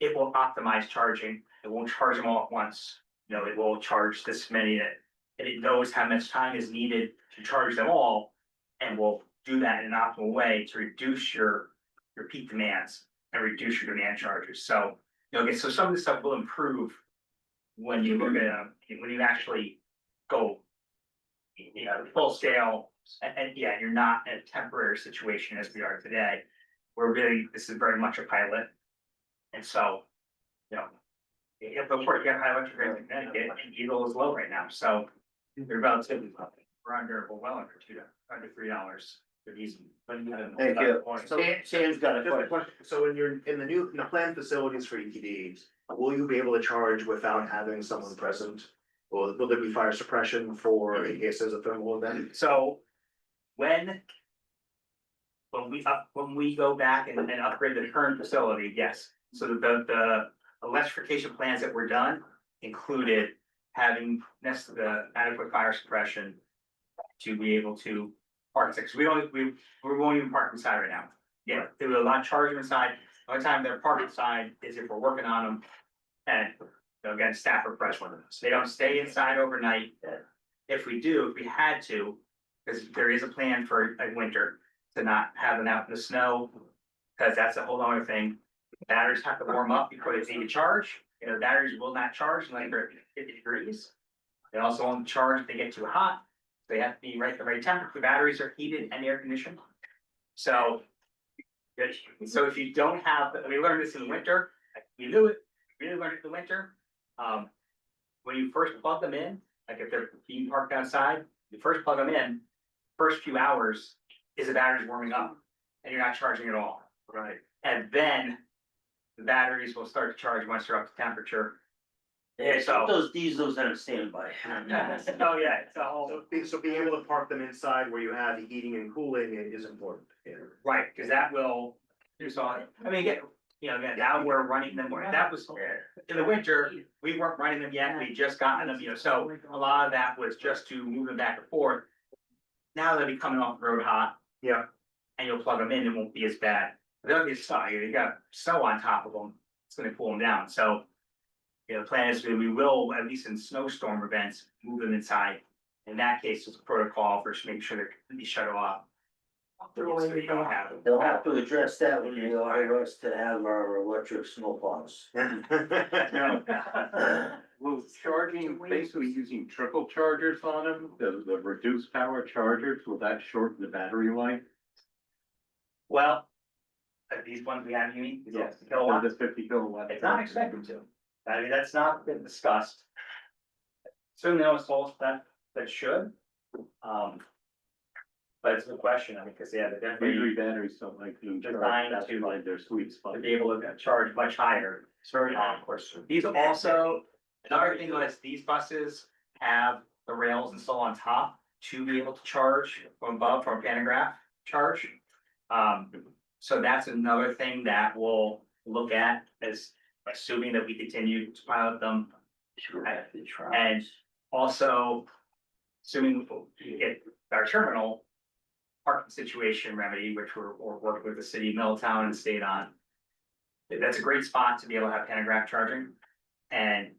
It will optimize charging. It won't charge them all at once. You know, it will charge this many and it knows how much time is needed to charge them all, and will do that in an optimal way to reduce your peak demands and reduce your demand charges. So, you know, okay, so some of this stuff will improve when you look at when you actually go, you know, full scale. And yeah, you're not in a temporary situation as we are today. This is very much a pilot. And so, you know, if of course you have high electric rates in Connecticut, and Eagle is low right now, so they're relatively low. We're well under $3. They're easy. Thank you. Sam's got a Just a question. question. So when you're in the planned facilities for ETDs, will you be able to charge without having someone present? Or will there be fire suppression for in case there's a thermal event? So when we go back and upgrade the current facility, yes. So the electrification plans that were done included having the adequate fire suppression to be able to park because we won't even park inside right now. Yeah, they will not charge them inside. The only time they're parked inside is if we're working on them and they'll get staff refresh one of them. So they don't stay inside overnight. If we had to, because there is a plan for a winter to not have them out in the snow, because that's a whole other thing. Batteries have to warm up before they need to charge. You know, batteries will not charge unless they're at 50 degrees. They also won't charge if they get too hot. They have to be the right temperature. The batteries are heated and air conditioned. So if you don't have, we learned this in the winter. We knew it. We really learned it in the winter. When you first plug them in, like if they're being parked outside, you first plug them in. First few hours is the batteries warming up, and you're not charging at all. Right. And then the batteries will start to charge once they're up to temperature. Yeah, so those diesels on standby. Oh, yeah, it's a whole. So being able to park them inside where you have the heating and cooling is important. Right, because that will do something. I mean, again, now we're running them, that was, in the winter, we weren't running them yet, we just gotten them, so a lot of that was just to move them back and forth. Now they'll be coming off the road hot. Yeah. And you'll plug them in, it won't be as bad. They'll get snow, you got snow on top of them, it's gonna cool them down, so. The plan is we will, at least in snowstorm events, move them inside. In that case, it's a protocol for making sure they're completely shut off. So you don't have them. They'll have to address that when they hire us to have our electric snowplows. Will charging, basically using trickle chargers on them, the reduced power chargers, will that shorten the battery life? Well, these ones we have, you mean? Yes, Kilowatt? the 50 kilowatt. It's not expected to. I mean, that's not been discussed. Certainly no one's told us that should. But it's a good question, I mean, because they're definitely Usually batteries don't like to designed charge, to like their sweet spot. to be able to charge much higher. Sorry, of course. These also, another thing is these buses have the rails installed on top to be able to charge from above from a pantograph charge. So that's another thing that we'll look at as assuming that we continue to pilot them. And also, assuming we get our terminal parking situation remedy, which we're working with the city of Middletown and state on. That's a great spot to be able to have pantograph charging and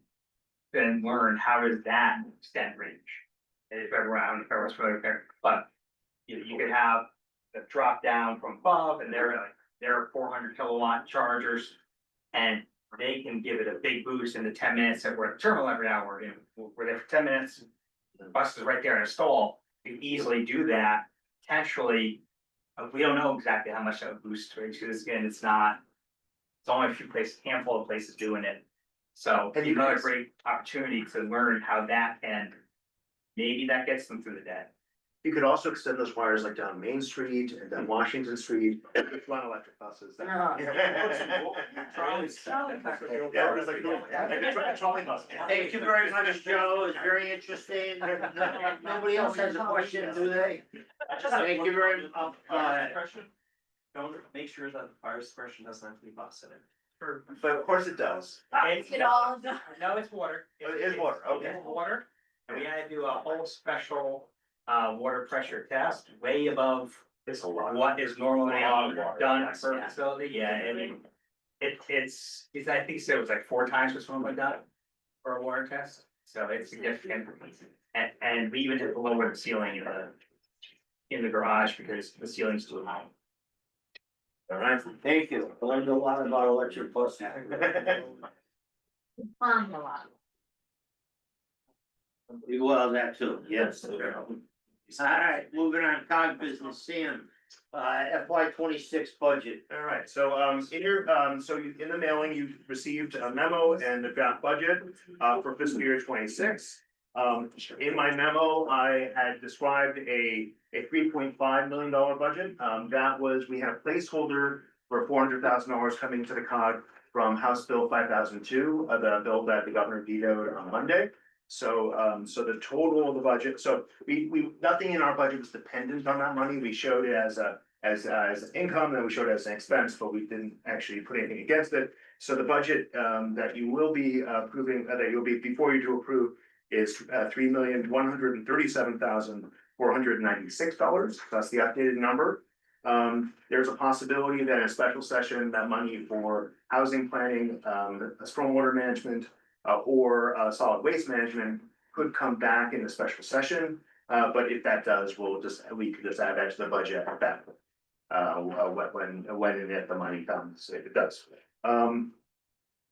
then learn how does that extend range. And if everyone's familiar with it, but you could have a drop down from above and they're 400 kilowatt chargers. And they can give it a big boost in the 10 minutes that we're at the terminal every hour, we're there for 10 minutes. The bus is right there in a stall, you can easily do that, potentially. We don't know exactly how much that would boost, because again, it's only a few places, handful of places doing it. So And it's another great opportunity to learn how that can, maybe that gets them through the day. You could also extend those wires like down Main Street and down Washington Street, if you want electric buses. Yeah. Yeah, it's like trolley bus. Thank you very much, Joe. It's very interesting. Nobody else has a question, do they? Thank you very much. Don't make sure that the fire suppression doesn't have to be bus in it. But of course it does. It all does. No, it's water. Oh, it is water, okay. It's water, and we had to do a whole special water pressure test, way above It's a lot. what is normally done yes, for a yeah. facility, yeah, and it's, I think it was like 4 times what's normally done for a water test, so it's significant. And we even had to lower the ceiling in the garage because the ceiling's too high. All right. Thank you. I learned a lot about electric buses. Well, that too, yes. All right, moving on, COG business, Sam, FY 26 budget. All right, so in your in the mailing, you received a memo and the draft budget for fiscal year 26. In my memo, I had described a $3.5 million budget. That was, we have placeholder for $400,000 coming to the COG from House Bill 5002, the bill that the governor vetoed on Monday. So the total of the budget, so we nothing in our budget was dependent on that money. We showed it as income, and we showed it as an expense, but we didn't actually put anything against it. So the budget that you will be approving, that you'll be before you to approve, is $3,137,496. That's the updated number. There's a possibility that in a special session, that money for housing planning, stormwater management, or solid waste management could come back in a special session. But if that does, we could just add that to the budget at that when and if the money comes, if it does.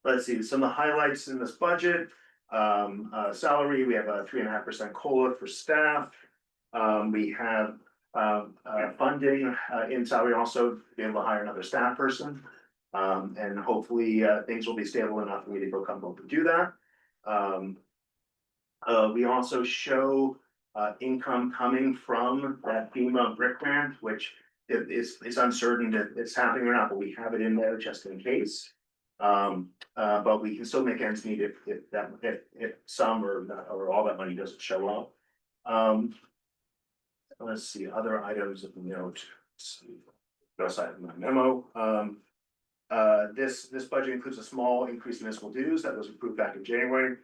Let's see, some of the highlights in this budget. Salary, we have a 3.5% COLA for staff. We have funding in salary also to be able to hire another staff person. And hopefully things will be stable enough for me to feel comfortable to do that. We also show income coming from that FEMA brick grant, which it's uncertain that it's happening or not, but we have it in there just in case. But we can still make ends meet if some or all that money doesn't show up. Let's see, other items of note. Go side of my memo. This budget includes a small increase in municipal dues that was approved back in January.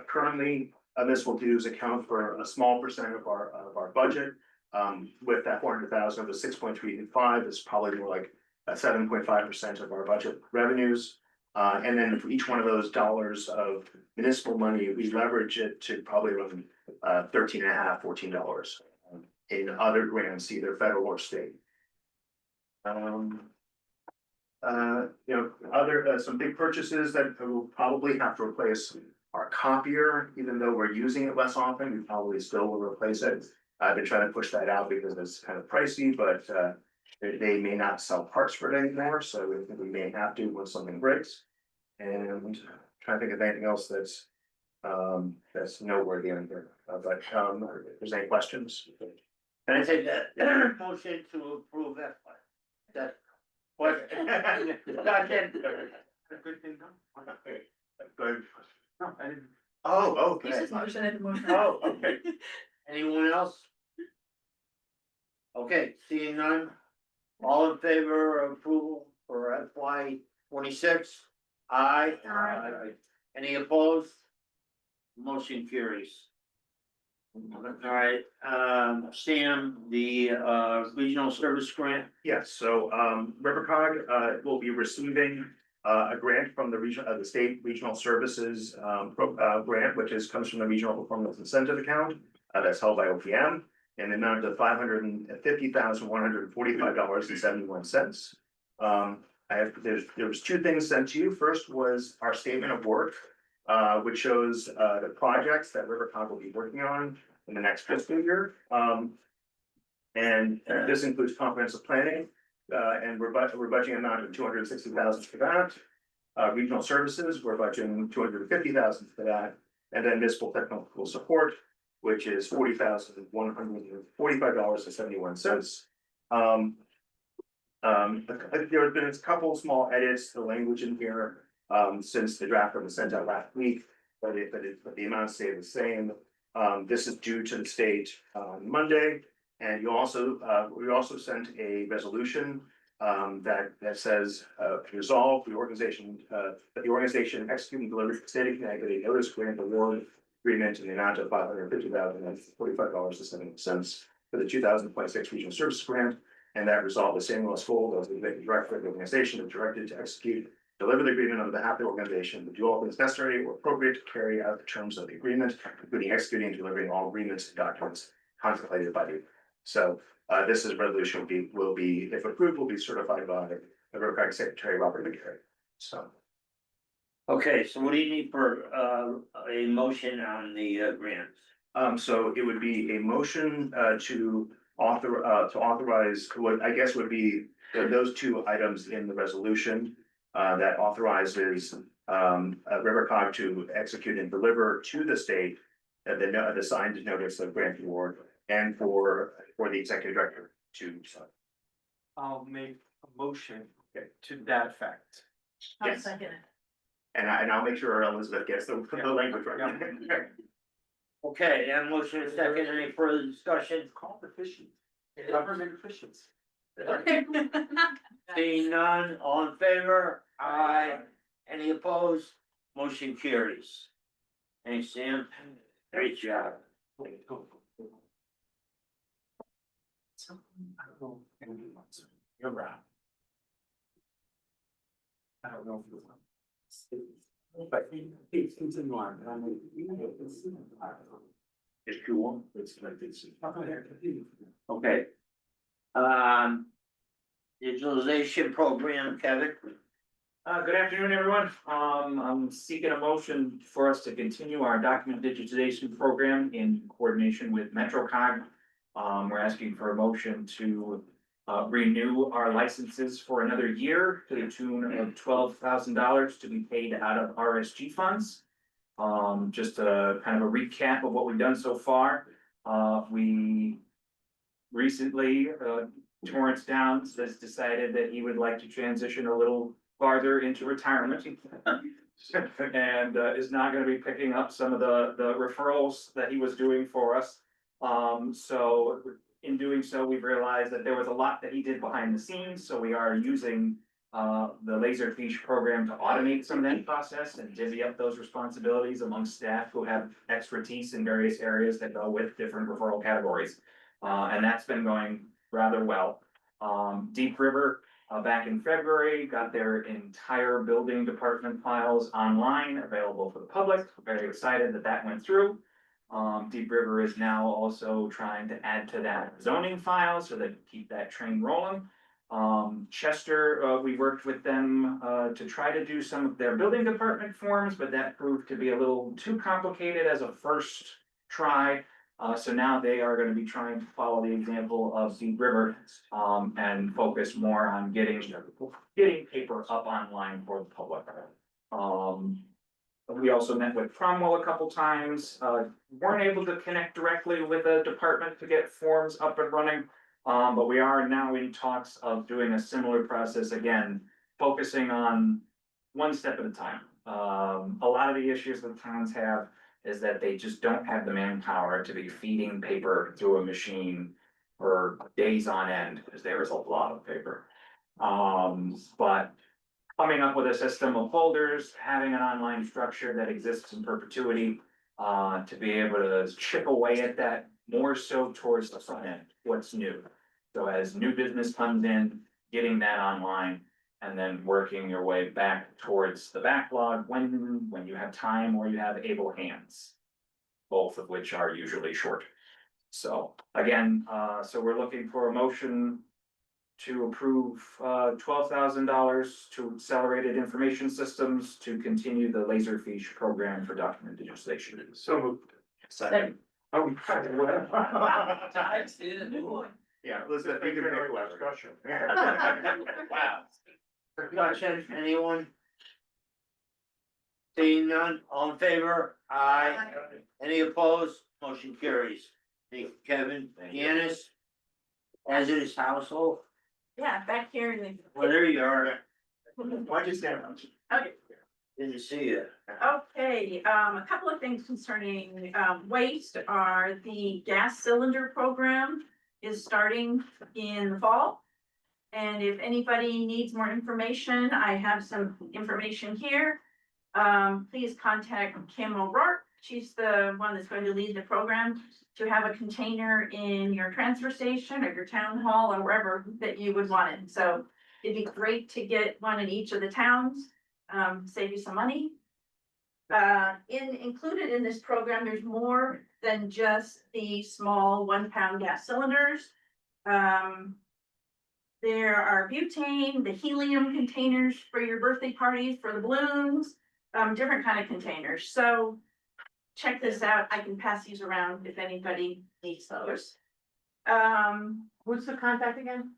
Currently, municipal dues account for a small percent of our budget. With that 400,000 of the 6.35, it's probably more like 7.5% of our budget revenues. And then for each one of those dollars of municipal money, we leverage it to probably around $13.50, $14 in other grants, either federal or state. Some big purchases that we'll probably have to replace our copier, even though we're using it less often, we probably still will replace it. I've been trying to push that out because it's kind of pricey, but they may not sell parts for it anymore, so we may have to when something breaks. And trying to think of anything else that's noteworthy in here, but if there's any questions. Can I say that motion to approve that? What? Good thing, Good. No, I didn't. Oh, okay. Oh, okay. Anyone else? Okay, seeing none. All in favor of approval for FY 26? Aye. Aye. Any opposed? Motion carries. All right, Sam, the regional service grant. Yes, so RiverCOG will be receiving a grant from the state regional services grant, which comes from the regional performance incentive account. that's held by OPM, in the amount of $550,145.71. There was two things sent to you. First was our statement of work, which shows the projects that RiverCOG will be working on in the next fiscal year. And this includes comprehensive planning, and we're budgeting an amount of $260,000 for that. Regional services, we're budgeting $250,000 for that, and then municipal technical support, which is $40,145.71. There have been a couple small edits to the language in here since the draft was sent out last week, but the amounts stay the same. This is due to the state on Monday, and we also sent a resolution that says resolve the organization that the organization execute and deliver the state of Connecticut a notice grant award agreement in the amount of $550,045.70 for the 2026 regional service grant, and that resolve the Samuel S. Gold as the executive director of the organization is directed to execute, deliver the agreement on behalf of the organization, to do all things necessary or appropriate to carry out the terms of the agreement, including executing and delivering all agreements and documents contemplated by the. So this is resolution will be, if approved, will be certified by the RiverCOG Secretary Robert McGarry. So. Okay, so what do you need for a motion on the grants? So it would be a motion to authorize what I guess would be those two items in the resolution that authorizes RiverCOG to execute and deliver to the state the signed notice of grant award, and for the executive director to sign. I'll make a motion to that effect. I'll Yes. second it. And I'll make sure Elizabeth gets the language right. Okay, and motion is second, any further discussion? Call for fishing. Government officials. Seeing none, all in favor? Aye. Any opposed? Motion carries. Thanks, Sam. Great job. You're right. I don't know if you want. But it's continue on. If you want. It's like this. Okay. Digitalization program, Kevin. Good afternoon, everyone. I'm seeking a motion for us to continue our document digitization program in coordination with MetroCog. We're asking for a motion to renew our licenses for another year to the tune of $12,000 to be paid out of RSG funds. Just a kind of a recap of what we've done so far. We recently, Torrance Downs has decided that he would like to transition a little farther into retirement. And is not gonna be picking up some of the referrals that he was doing for us. So in doing so, we've realized that there was a lot that he did behind the scenes, so we are using the Laserfiche program to automate some of that process and divvy up those responsibilities among staff who have expertise in various areas that go with different referral categories. And that's been going rather well. Deep River, back in February, got their entire building department files online, available for the public. Very excited that that went through. Deep River is now also trying to add to that zoning file so they can keep that train rolling. Chester, we worked with them to try to do some of their building department forms, but that proved to be a little too complicated as a first try. So now they are going to be trying to follow the example of Deep River and focus more on getting paper up online for the public. We also met with Cromwell a couple times, weren't able to connect directly with the department to get forms up and running. But we are now in talks of doing a similar process again, focusing on one step at a time. A lot of the issues that towns have is that they just don't have the manpower to be feeding paper through a machine for days on end, because there is a lot of paper. But coming up with a system of folders, having an online structure that exists in perpetuity, to be able to chip away at that more so towards the front end, what's new. So as new business comes in, getting that online, and then working your way back towards the backlog when you have time or you have able hands. Both of which are usually short. So again, so we're looking for a motion to approve $12,000 to Accelerated Information Systems to continue the Laserfish program for document digitization. So moved. Second. Oh. Yeah, Elizabeth, you can pick whoever. Wow. Discussion, anyone? Seeing none, all in favor? Aye. Any opposed? Motion carries. Thank you, Kevin. Janice? Hazardous household? Yeah, back here in the. Well, there you are. Why'd you stand up? Okay. Good to see you. Okay, a couple of things concerning, waste are the gas cylinder program is starting in the fall. And if anybody needs more information, I have some information here. Please contact Kim O'Rourke. She's the one that's going to lead the program to have a container in your transfer station or your town hall or wherever that you would want it. So it'd be great to get one in each of the towns, save you some money. Included in this program, there's more than just the small 1 pound gas cylinders. There are butane, the helium containers for your birthday parties, for the balloons, different kind of containers. So check this out. I can pass these around if anybody needs those. What's the contact again?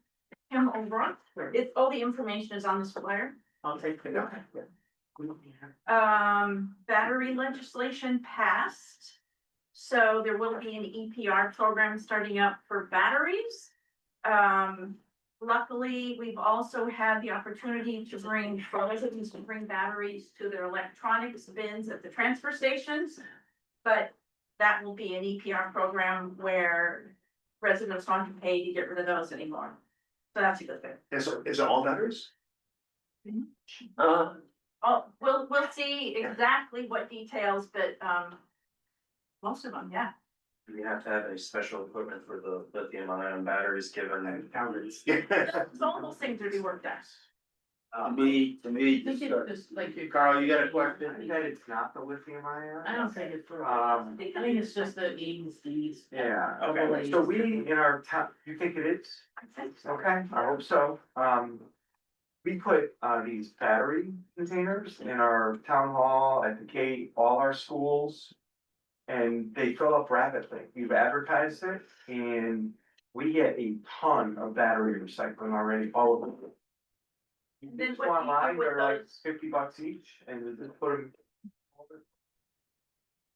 Kim O'Rourke. All the information is on this flyer. I'll take it. Battery legislation passed. So there will be an EPR program starting up for batteries. Luckily, we've also had the opportunity to bring, for residents to bring batteries to their electronics bins at the transfer stations. But that will be an EPR program where residents don't have to pay to get rid of those anymore. So that's a good thing. Is it all batteries? Oh, we'll see exactly what details, but, most of them, yeah. We have to have a special equipment for the lithium ion batteries given that counties. So all those things will be worked out. To me, Carl, you got a question? That it's not the lithium ion. I don't think it's. I think it's just the E's, D's. Yeah, Okay. so we, in our town, you think it is? Okay, I hope so. We put, these battery containers in our town hall, at the gate, all our schools. And they fill up rapidly. We've advertised it and we get a ton of battery recycling already, all of them. You Then just what go do you do online, with they're like those? $50 each and you just put them.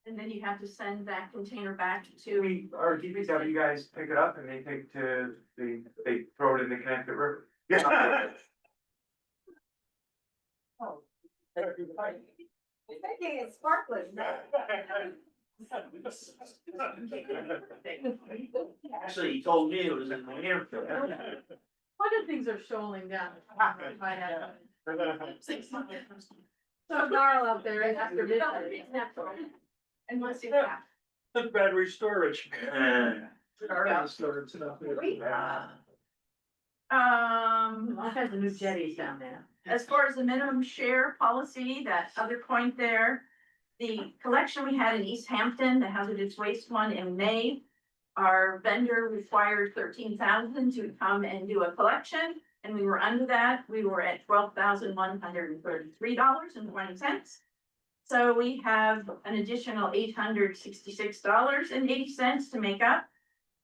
And then you have to send that container back to. Our DPW guys pick it up and they take to, they throw it in the Connecticut River. Thinking it's sparkling. Actually, he told me it was in New Hampshire. Other things are strolling down. So gnarl out there after midnight. Unless you have. The battery storage. All kinds of new jetties down there. As far as the minimum share policy, that other point there, the collection we had in East Hampton, the hazardous waste one in May, our vendor required 13,000 to come and do a collection, and we were under that. We were at $12,133.20. So we have an additional $866.80 to make up.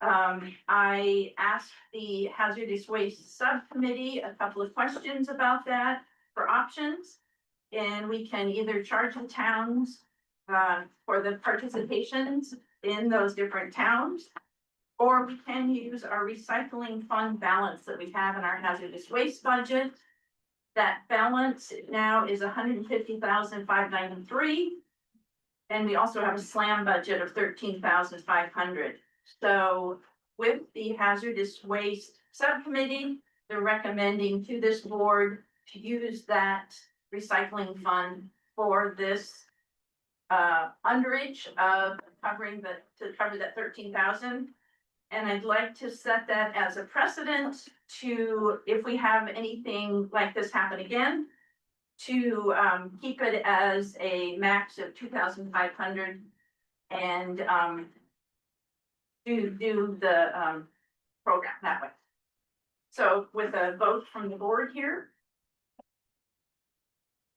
I asked the hazardous waste subcommittee a couple of questions about that for options. And we can either charge the towns for the participations in those different towns. Or we can use our recycling fund balance that we have in our hazardous waste budget. That balance now is $150,593. And we also have a slam budget of $13,500. So with the hazardous waste subcommittee, they're recommending to this board to use that recycling fund for this underage of covering to cover that 13,000. And I'd like to set that as a precedent to, if we have anything like this happen again, to keep it as a max of 2,500. And do the program that way. So with a vote from the board here.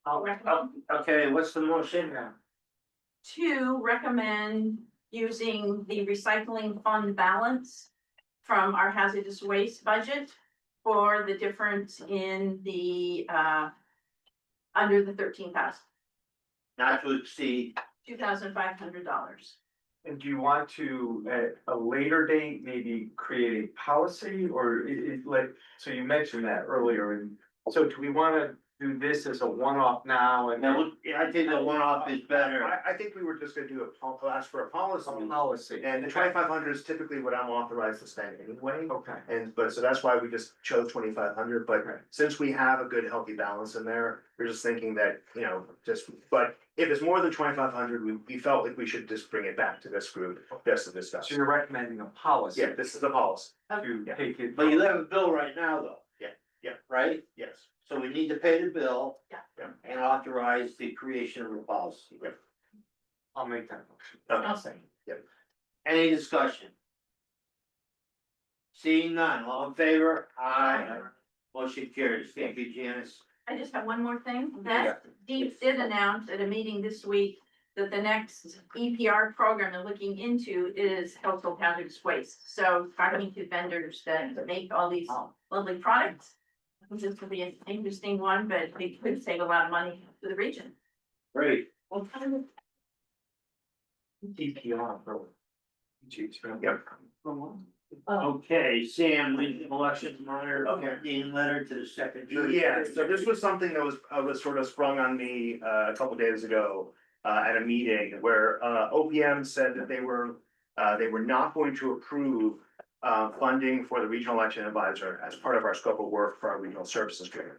I'll recommend Okay, what's the motion? to recommend using the recycling fund balance from our hazardous waste budget for the difference in the under the 13,000, Not to exceed, $2,500. And do you want to, at a later date, maybe create a policy or like, so you mentioned that earlier and so do we wanna do this as a one-off now and? I think the one-off is better. I think we were just gonna do ask for a policy. Policy. And the 2,500 is typically what I'm authorized to spend anyway. Okay. But so that's why we just chose 2,500, but since we have a good healthy balance in there, we're just thinking that, but if it's more than 2,500, we felt like we should just bring it back to this group, just to discuss. So you're recommending a policy? Yeah, this is a policy. To take it. But you have a bill right now, though. Yeah, Right? yes. So we need to pay the bill. Yeah. And authorize the creation of a policy. I'll make that motion. Okay. I'll say. Any discussion? Seeing none, all in favor? Aye. Motion carries. Thank you, Janice. I just have one more thing, that Deep did announce at a meeting this week that the next EPR program they're looking into is household hazardous waste. So talking to vendors that make all these lovely products. I think this will be an interesting one, but they could save a lot of money to the region. Great. DPR, bro. Yep. Okay, Sam, lead the elections monitor, updating letter to the secretary. Yeah, so this was something that was sort of sprung on me a couple days ago at a meeting where OPM said that they were not going to approve funding for the regional election advisor as part of our scope of work for our regional services grant.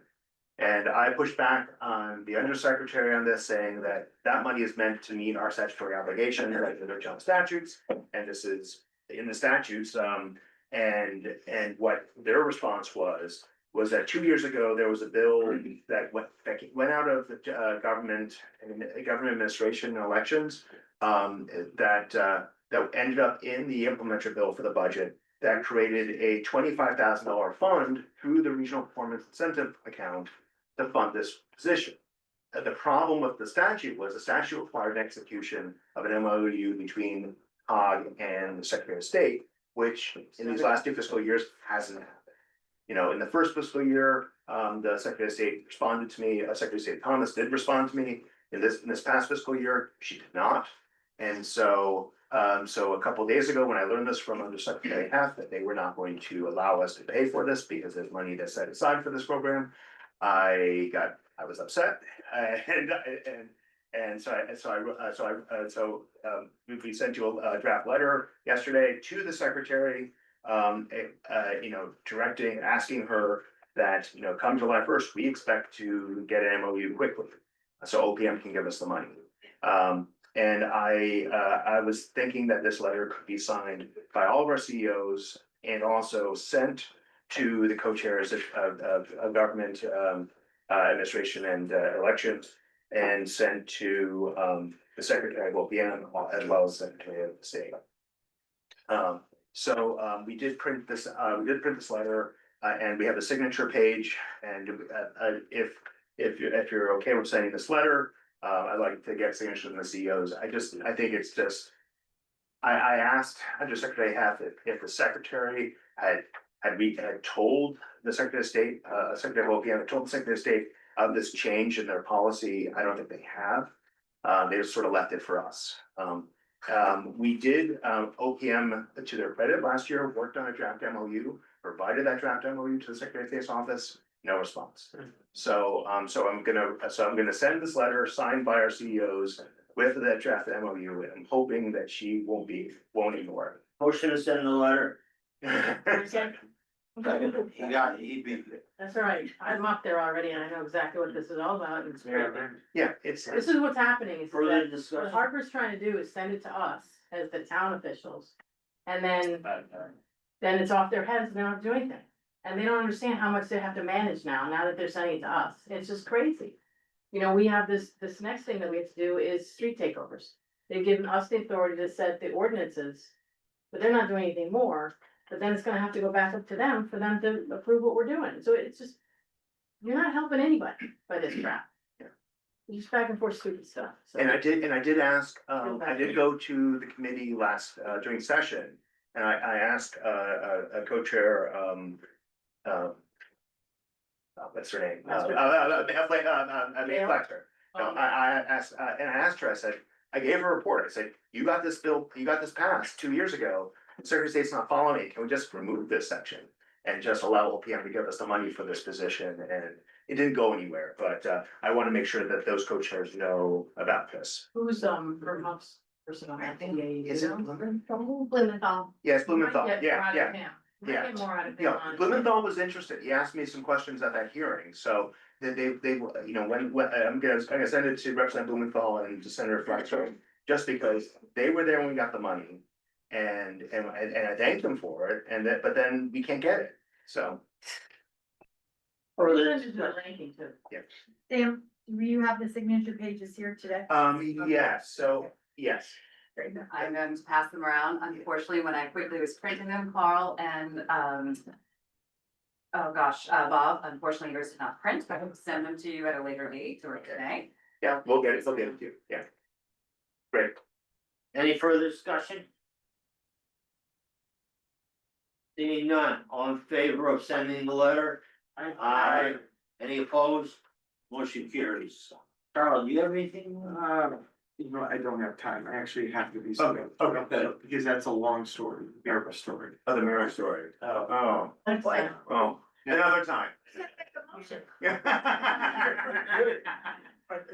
And I pushed back on the undersecretary on this, saying that that money is meant to meet our statutory obligation, like the general statutes, and this is in the statutes. And what their response was that 2 years ago, there was a bill that went out of the government administration elections that ended up in the implementer bill for the budget that created a $25,000 fund through the regional performance incentive account to fund this position. The problem with the statute was the statute required an execution of an MOU between COG and the Secretary of State, which in these last 2 fiscal years hasn't happened. In the first fiscal year, the Secretary of State responded to me, Secretary of State Thomas did respond to me. In this past fiscal year, she did not. And so a couple of days ago, when I learned this from Undersecretary Heth, that they were not going to allow us to pay for this because there's money that's set aside for this program, I was upset, we sent you a draft letter yesterday to the secretary, asking her that, come July 1st, we expect to get an MOU quickly, so OPM can give us the money. And I was thinking that this letter could be signed by all of our CEOs and also sent to the co-chairs of government administration and elections, and sent to the secretary of OPM as well as Secretary of State. We did print this letter, and we have a signature page. And if you're okay with sending this letter, I'd like to get signatures from the CEOs. I think it's just, I asked Undersecretary Heth if the secretary had told the Secretary of State, Secretary of OPM had told the Secretary of State of this change in their policy. I don't think they have. They just sort of left it for us. We did, OPM, to their credit, last year worked on a draft MOU, provided that draft MOU to the Secretary of State's office, no response. So I'm gonna send this letter signed by our CEOs with that draft MOU, and I'm hoping that she won't ignore Motion to send the letter. it. That's all right, I'm up there already and I know exactly what this is all about. It's great. Yeah, it's. This is what's happening, is Further that discussion? what Harper's trying to do is send it to us as the town officials. And then it's off their heads and they don't have to do anything. And they don't understand how much they have to manage now that they're sending it to us. It's just crazy. We have this next thing that we have to do is street takeovers. They've given us the authority to set the ordinances but they're not doing anything more. But then it's gonna have to go back up to them for them to approve what we're doing, so it's just, you're not helping anybody by this crap. Just back and forth stupid stuff, so. And I did ask, I did go to the committee last, during session, and I asked, a co-chair, what's her name? May Fletcher. No, I asked, and I asked her, I said, I gave her a report, I said, you got this bill, you got this passed 2 years ago. Secretary of State's not following it, can we just remove this section? And just allow OPM to give us the money for this position, and it didn't go anywhere, but I wanna make sure that those co-chairs know about this. Who's, Vermont's person on that thing? Is it Blumenthal? Blumenthal. Yes, Blumenthal, Might get yeah, more out yeah. of him. Might Yeah. get more out of him Yeah, on it. Blumenthal was interested, he asked me some questions at that hearing, so they, you know, when, I'm gonna send it to Representative Blumenthal and to Senator Fletcher, just because they were there when we got the money. And I thanked them for it, but then we can't get it, so. Or this is a ranking too. Sam, do you have the signature pages here today? Yes, so, yes. I'm going to pass them around. Unfortunately, when I quickly was printing them, Carl and, oh gosh, Bob, unfortunately yours did not print, but I will send them to you at a later date or today. Yeah, we'll get it to you, yeah. Great. Any further discussion? Seeing none, all in favor of sending the letter? Aye. Any opposed? Motion carries. Carl, do you have anything? You know, I don't have time, I actually have to be. Okay. Because that's a long story, Miracle story. Oh, the mirror story. Oh, another time.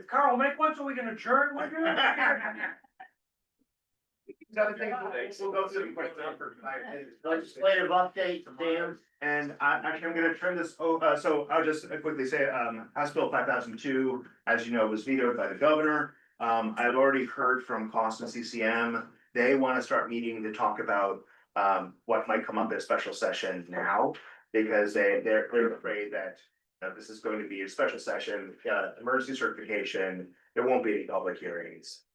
Carl, make one so we can adjourn. We'll go through them quick. Legislative update, Dan. And actually, I'm gonna turn this over, so I'll just quickly say, House Bill 5002, as you know, was vetoed by the governor. I've already heard from Cost and CCM, they wanna start meeting to talk about, what might come up at a special session now. Because they're afraid that, this is going to be a special session, emergency certification, there won't be any public hearings.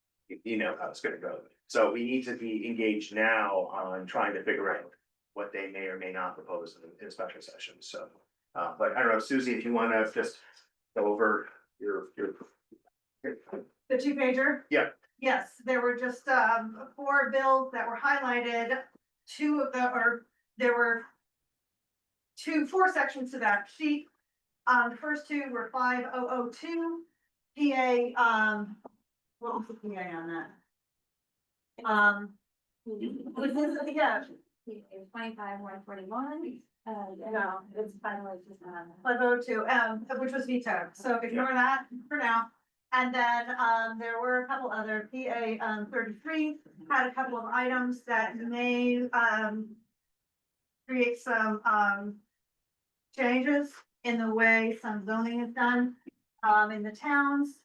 You know how it's gonna go, so we need to be engaged now on trying to figure out what they may or may not propose in a special session, so. But I don't know, Susie, if you wanna just go over your. The two pager? Yeah. Yes, there were just 4 bills that were highlighted. 2 of them, or there were 4 sections to that sheet. The first 2 were 5002, PA, what was the PA on that? Was this, yeah, 25-141. No, it's finalized. 502, which was vetoed, so ignore that for now. And then, there were a couple other, PA 33 had a couple of items that may, create some, changes in the way some zoning is done, in the towns.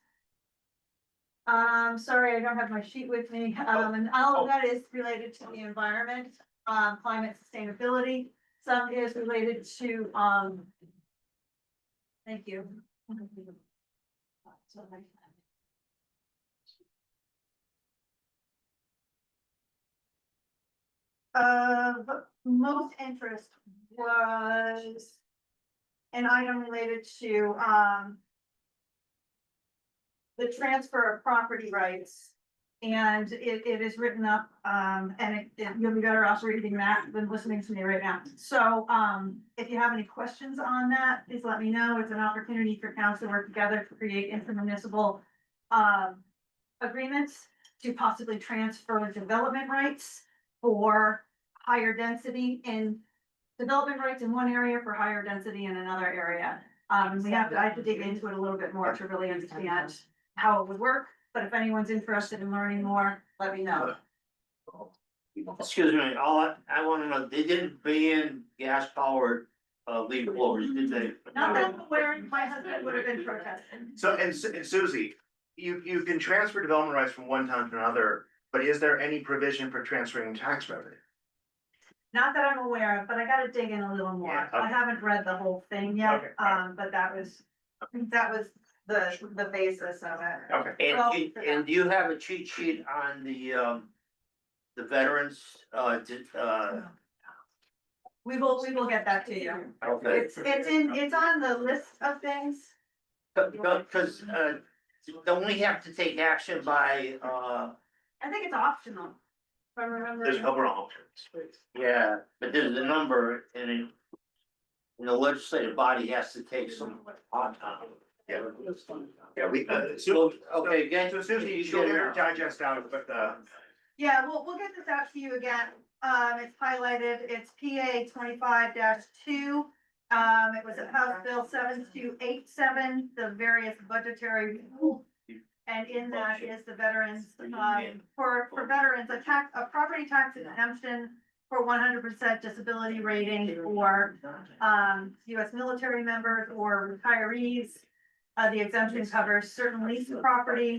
Sorry, I don't have my sheet with me, and all of that is related to the environment, climate sustainability. Some is related to, thank you. Of most interest was an item related to, the transfer of property rights. And it is written up, and you'll be better off reading that than listening to me right now. So, if you have any questions on that, please let me know. It's an opportunity for council to work together to create intermunicipal, agreements to possibly transfer development rights for higher density in development rights in one area for higher density in another area. I have to dig into it a little bit more to really understand how it would work, but if anyone's interested in learning more, let me know. Excuse me, all I wanna know, they didn't ban gas powered leaf blowers, did they? Not that I'm aware, my husband would have been protesting. So, and Susie, you can transfer development rights from one town to another, but is there any provision for transferring tax revenue? Not that I'm aware of, but I gotta dig in a little more. Yeah, okay. I haven't read the whole thing yet, Okay. but that was the basis of it. Okay. And do you have a cheat sheet on the the veterans, We will get that to you. okay. It's on the list of things. Because, don't we have to take action by, I think it's optional. If I remember. There's a couple of options. yeah, but there's a number and the legislative body has to take some on time. Yeah. Yeah, we, So, okay, again, so Susie, you should digest out, but, Yeah, we'll get this out to you again. It's highlighted, it's PA 25-2. It was a House Bill 7287, the various budgetary rules. And in that is the veterans, for veterans, a property tax exemption for 100% disability rating for, US military members or retirees. The exemption covers certain leased property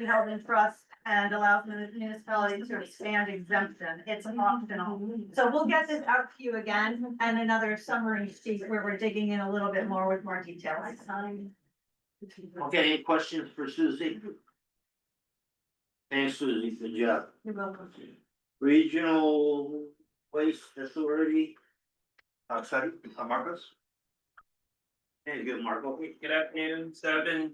held in trust, and allows municipalities to expand exemption. It's optional. So we'll get this out to you again, and another summary sheet where we're digging in a little bit more with more details. okay, any questions for Susie? Thanks, Susie, good job. You're welcome. Regional Waste Authority. sorry, Marcos? Hey, good, Marco. Good afternoon. So I've been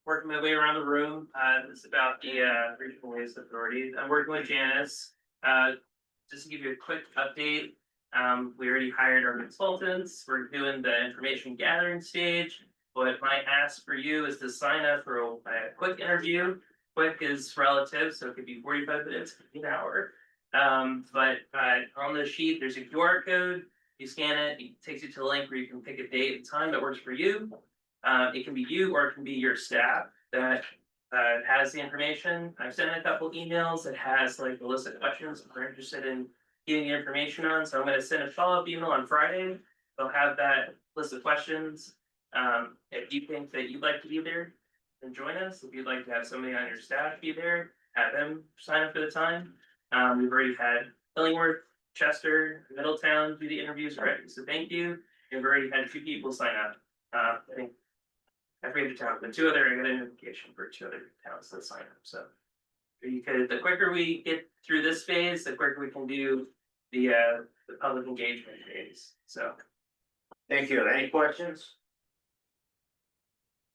working my way around the room. This is about the Regional Waste Authority. I'm working with Janice. Just to give you a quick update, we already hired our consultants. We're doing the information gathering stage. What my ask for you is to sign up for a quick interview. Quick is relative, so it could be 45 minutes, it could be an hour. But on the sheet, there's a QR code. You scan it, it takes you to a link where you can pick a date and time that works for you. It can be you or it can be your staff that has the information. I've sent a couple emails that has like a list of questions if we're interested in getting the information on. So I'm gonna send a follow-up email on Friday. They'll have that list of questions. If you think that you'd like to be there, then join us. If you'd like to have somebody on your staff be there, have them sign up for the time. We've already had Illingworth, Chester, Middletown do the interviews already, so thank you. We've already had 2 people sign up. I think I forget the town, but I got a notification for 2 other towns that sign up, so. Because the quicker we get through this phase, the quicker we can do the public engagement phase, so. Thank you. Any questions?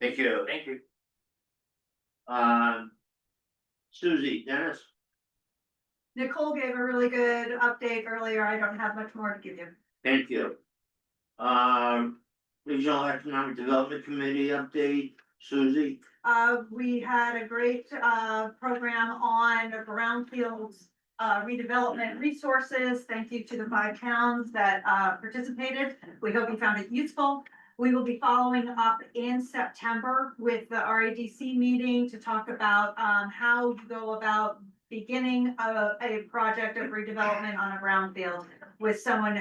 Thank you. Thank you. Susie, Dennis? Nicole gave a really good update earlier. I don't have much more to give you. Thank you. Regional Economic Development Committee update, Susie? We had a great, program on brownfields, redevelopment resources. Thank you to the 5 towns that, participated. We hope you found it useful. We will be following up in September with the RADC meeting to talk about, how to go about beginning a project of redevelopment on a brownfield with someone,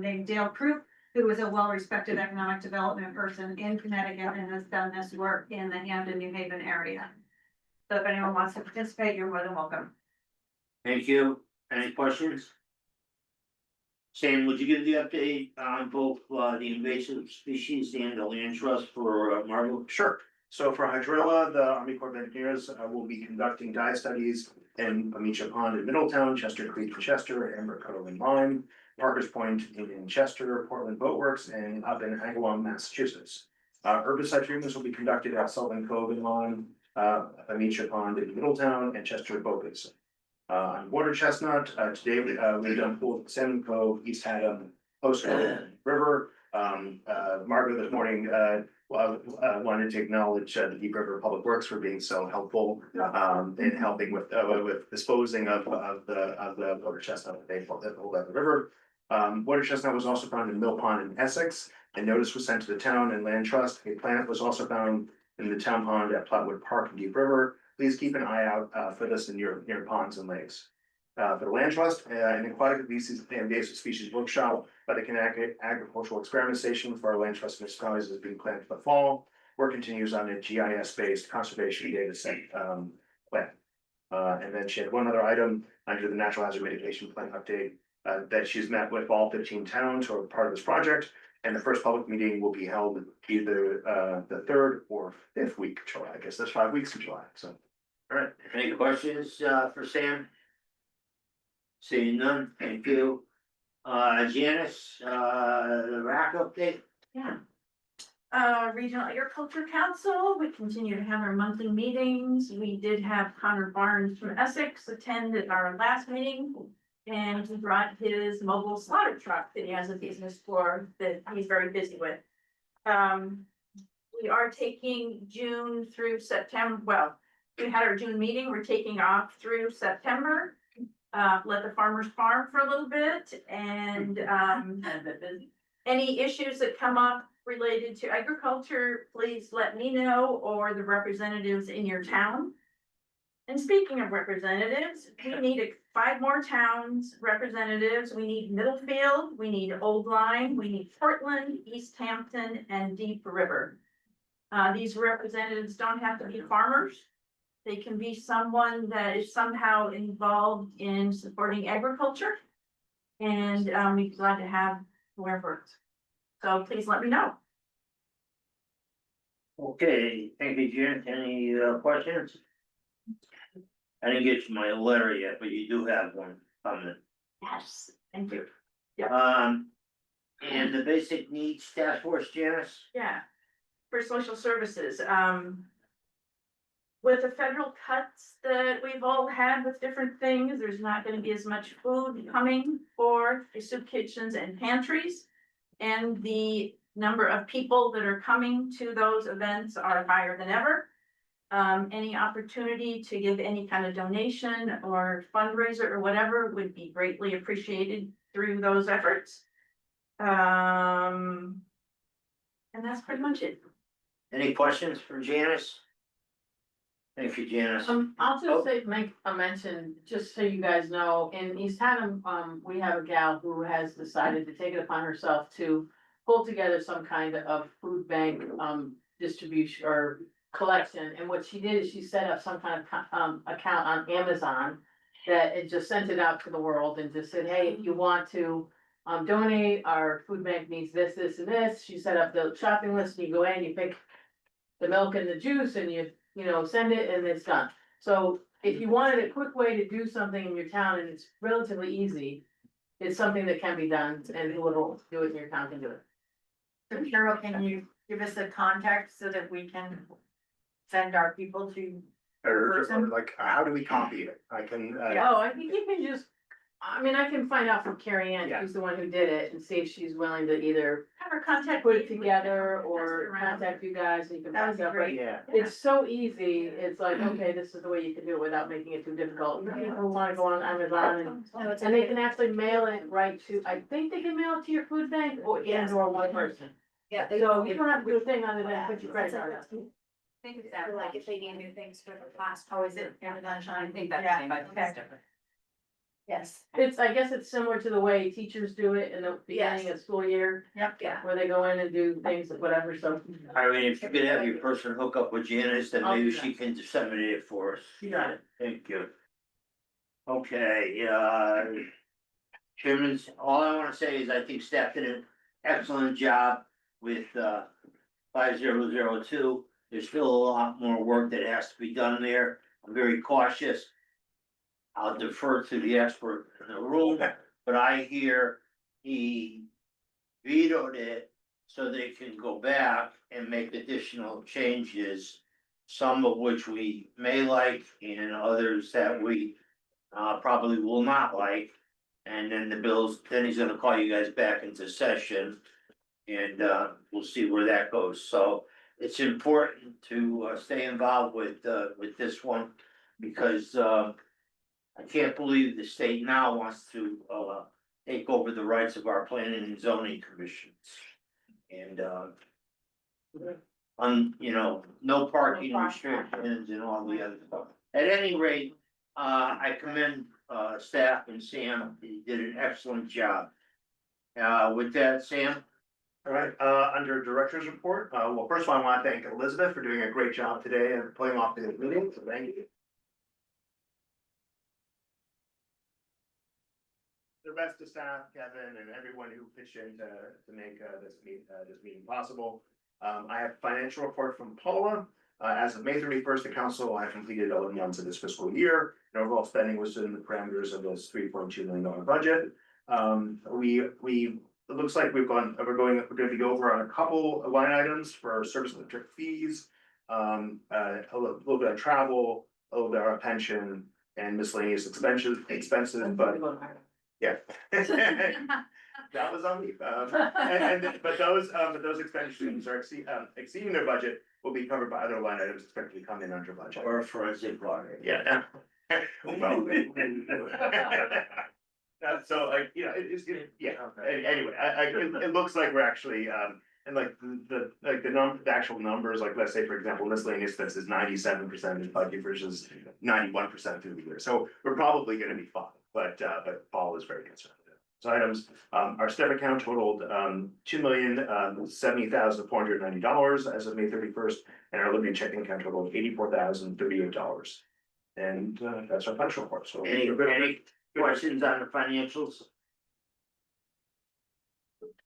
named Dale Croup, who is a well-respected economic development person in Connecticut and has done this work in the Hampton, New Haven area. So if anyone wants to participate, you're more than welcome. Thank you. Any questions? Sam, would you give the update on both, the invasive species and the land trust for, Marble? Sure. So for hydrilla, the Army Corps of Engineers will be conducting dye studies in Amicia Pond in Middletown, Chester Creek in Chester, Amber Cove in Lyme, Parker's Point in Chester, Portland Boat Works, and up in Agawam, Massachusetts. Herbicide treatments will be conducted at Sullivan Cove in Lyme, Amicia Pond in Middletown, and Chester Boat Basin. On water chestnut, today we've done pool at Salmon Cove, East Haddam, Post River. Margaret this morning wanted to acknowledge the Deep River Public Works for being so helpful in helping with disposing of the water chestnut that they pulled out of the river. Water chestnut was also found in Mill Pond in Essex, and notice was sent to the town and land trust. A plant was also found in the town pond at Platwood Park and Deep River. Please keep an eye out for this in your ponds and lakes. For the land trust, an aquatic invasive species workshop by the Connecticut Agricultural Experiment Station for our land trust municipalities is being planned for the fall. Work continues on a GIS-based conservation data set plan. And then she had one other item under the natural hazard mitigation plan update that she's met with all 15 towns who are part of this project. And the first public meeting will be held either the 3rd or 5th week of July. I guess there's 5 weeks in July, so. All right. Any questions, for Sam? Seeing none, thank you. Janice, the rack update? Yeah. Regional Agriculture Council, we continue to have our monthly meetings. We did have Connor Barnes from Essex attend at our last meeting. And he brought his mobile slaughter truck that he has a business for, that he's very busy with. We are taking June through September, well, we had our June meeting, we're taking off through September. Let the farmers farm for a little bit and, any issues that come up related to agriculture, please let me know or the representatives in your town. And speaking of representatives, we need 5 more towns representatives. We need Middlefield, we need Old Line, we need Portland, East Hampton, and Deep River. These representatives don't have to be farmers. They can be someone that is somehow involved in supporting agriculture. And we'd be glad to have whoever. So please let me know. Okay, thank you, Jen. Any questions? I didn't get you my letter yet, but you do have one coming. Yes, thank you. And the basic needs task force, Janice? Yeah, for social services, with the federal cuts that we've all had with different things, there's not gonna be as much food coming for the soup kitchens and pantries. And the number of people that are coming to those events are higher than ever. Any opportunity to give any kind of donation or fundraiser or whatever would be greatly appreciated through those efforts. And that's pretty much it. Any questions for Janice? Thank you, Janice. I'll just say, make a mention, just so you guys know, in East Haddam, we have a gal who has decided to take it upon herself to pull together some kind of food bank, distribution or collection. And what she did is she set up some kind of, account on Amazon that it just sent it out to the world and just said, hey, if you want to donate, our food bank needs this, this, and this. She set up the shopping list and you go in, you pick the milk and the juice and you send it and it's done. So if you wanted a quick way to do something in your town and it's relatively easy, it's something that can be done and who will do it in your town can do it. So Carol, can you give us a contact so that we can send our people to? Or like, how do we copy it? I can, Oh, I think you can just, I mean, I can find out from Carrie Ann, Yeah. who's the one who did it, and see if she's willing to either Have her contact. put me, it together pass it or around. contact you guys and you can That back would be up. But great. yeah. it's so easy, it's like, okay, this is the way you can do it without making it too difficult. People wanna go on Amazon and they can actually mail it right to, I think they can mail it to your food bank or one person. Yeah. So you don't have to do a thing other than put your credit card out. Think of that, like if they need new things for the class, oh, is it Amazon? I think that's. Yeah, okay. Yes. It's, I guess it's similar to the way teachers do it in the beginning of school year, Yep, yeah. where they go in and do things, whatever, so. Eileen, if you could have your person hook up with Janice, then I'll maybe do that. she can disseminate it for us. You got it. Thank you. Okay, Chairman's, all I wanna say is I think staff did an excellent job with 5002. There's still a lot more work that has to be done there. I'm very cautious. I'll defer to the expert in the room, but I hear he vetoed it so they can go back and make additional changes. Some of which we may like and others that we probably will not like. And then then he's gonna call you guys back into session. And we'll see where that goes. So it's important to stay involved with this one. Because I can't believe the state now wants to take over the rights of our planning and zoning commissions. And no parking restrictions and all the other stuff. At any rate, I commend staff and Sam, he did an excellent job. With that, Sam? All right, under director's report, well, first of all, I want to thank Elizabeth for doing a great job today and pulling off the meeting, so thank you. The rest of staff, Kevin, and everyone who pitched in to make this meeting possible. I have financial report from Paula. As of May 31st, the council had completed 11 months of this fiscal year, and overall spending was within the parameters of this $3.2 million budget. It looks like we're going to be over on a couple of line items for service electric fees, a little bit of travel, a little bit of our pension and miscellaneous expenses, but yeah. That was on me. But those expenditures are exceeding their budget, will be covered by other line items expected to come in under budget. Or forensic audit. Yeah. Well, so like, you know, anyway, it looks like we're actually, and like the actual numbers, like let's say, for example, miscellaneous expenses 97% of budget versus 91% through the year. So we're probably gonna be fine, but Paul is very concerned. So items, our step account totaled $2,070,490 as of May 31st, and our living checking account totaled $84,038. And that's our financial report. So Any questions on the financials?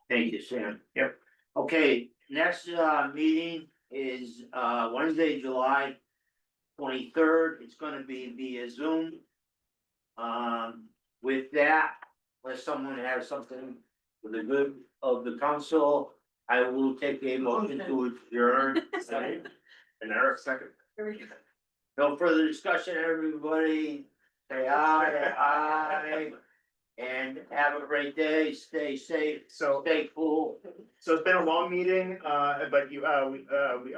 Thank you, Sam. Yep. Okay, next meeting is Wednesday, July 23rd. It's gonna be via Zoom. With that, unless someone has something for the good of the council, I will take a motion to adjourn. And Eric, second. No further discussion, everybody. Say aye. And have a great day. Stay safe. So Stay cool. it's been a long meeting, but we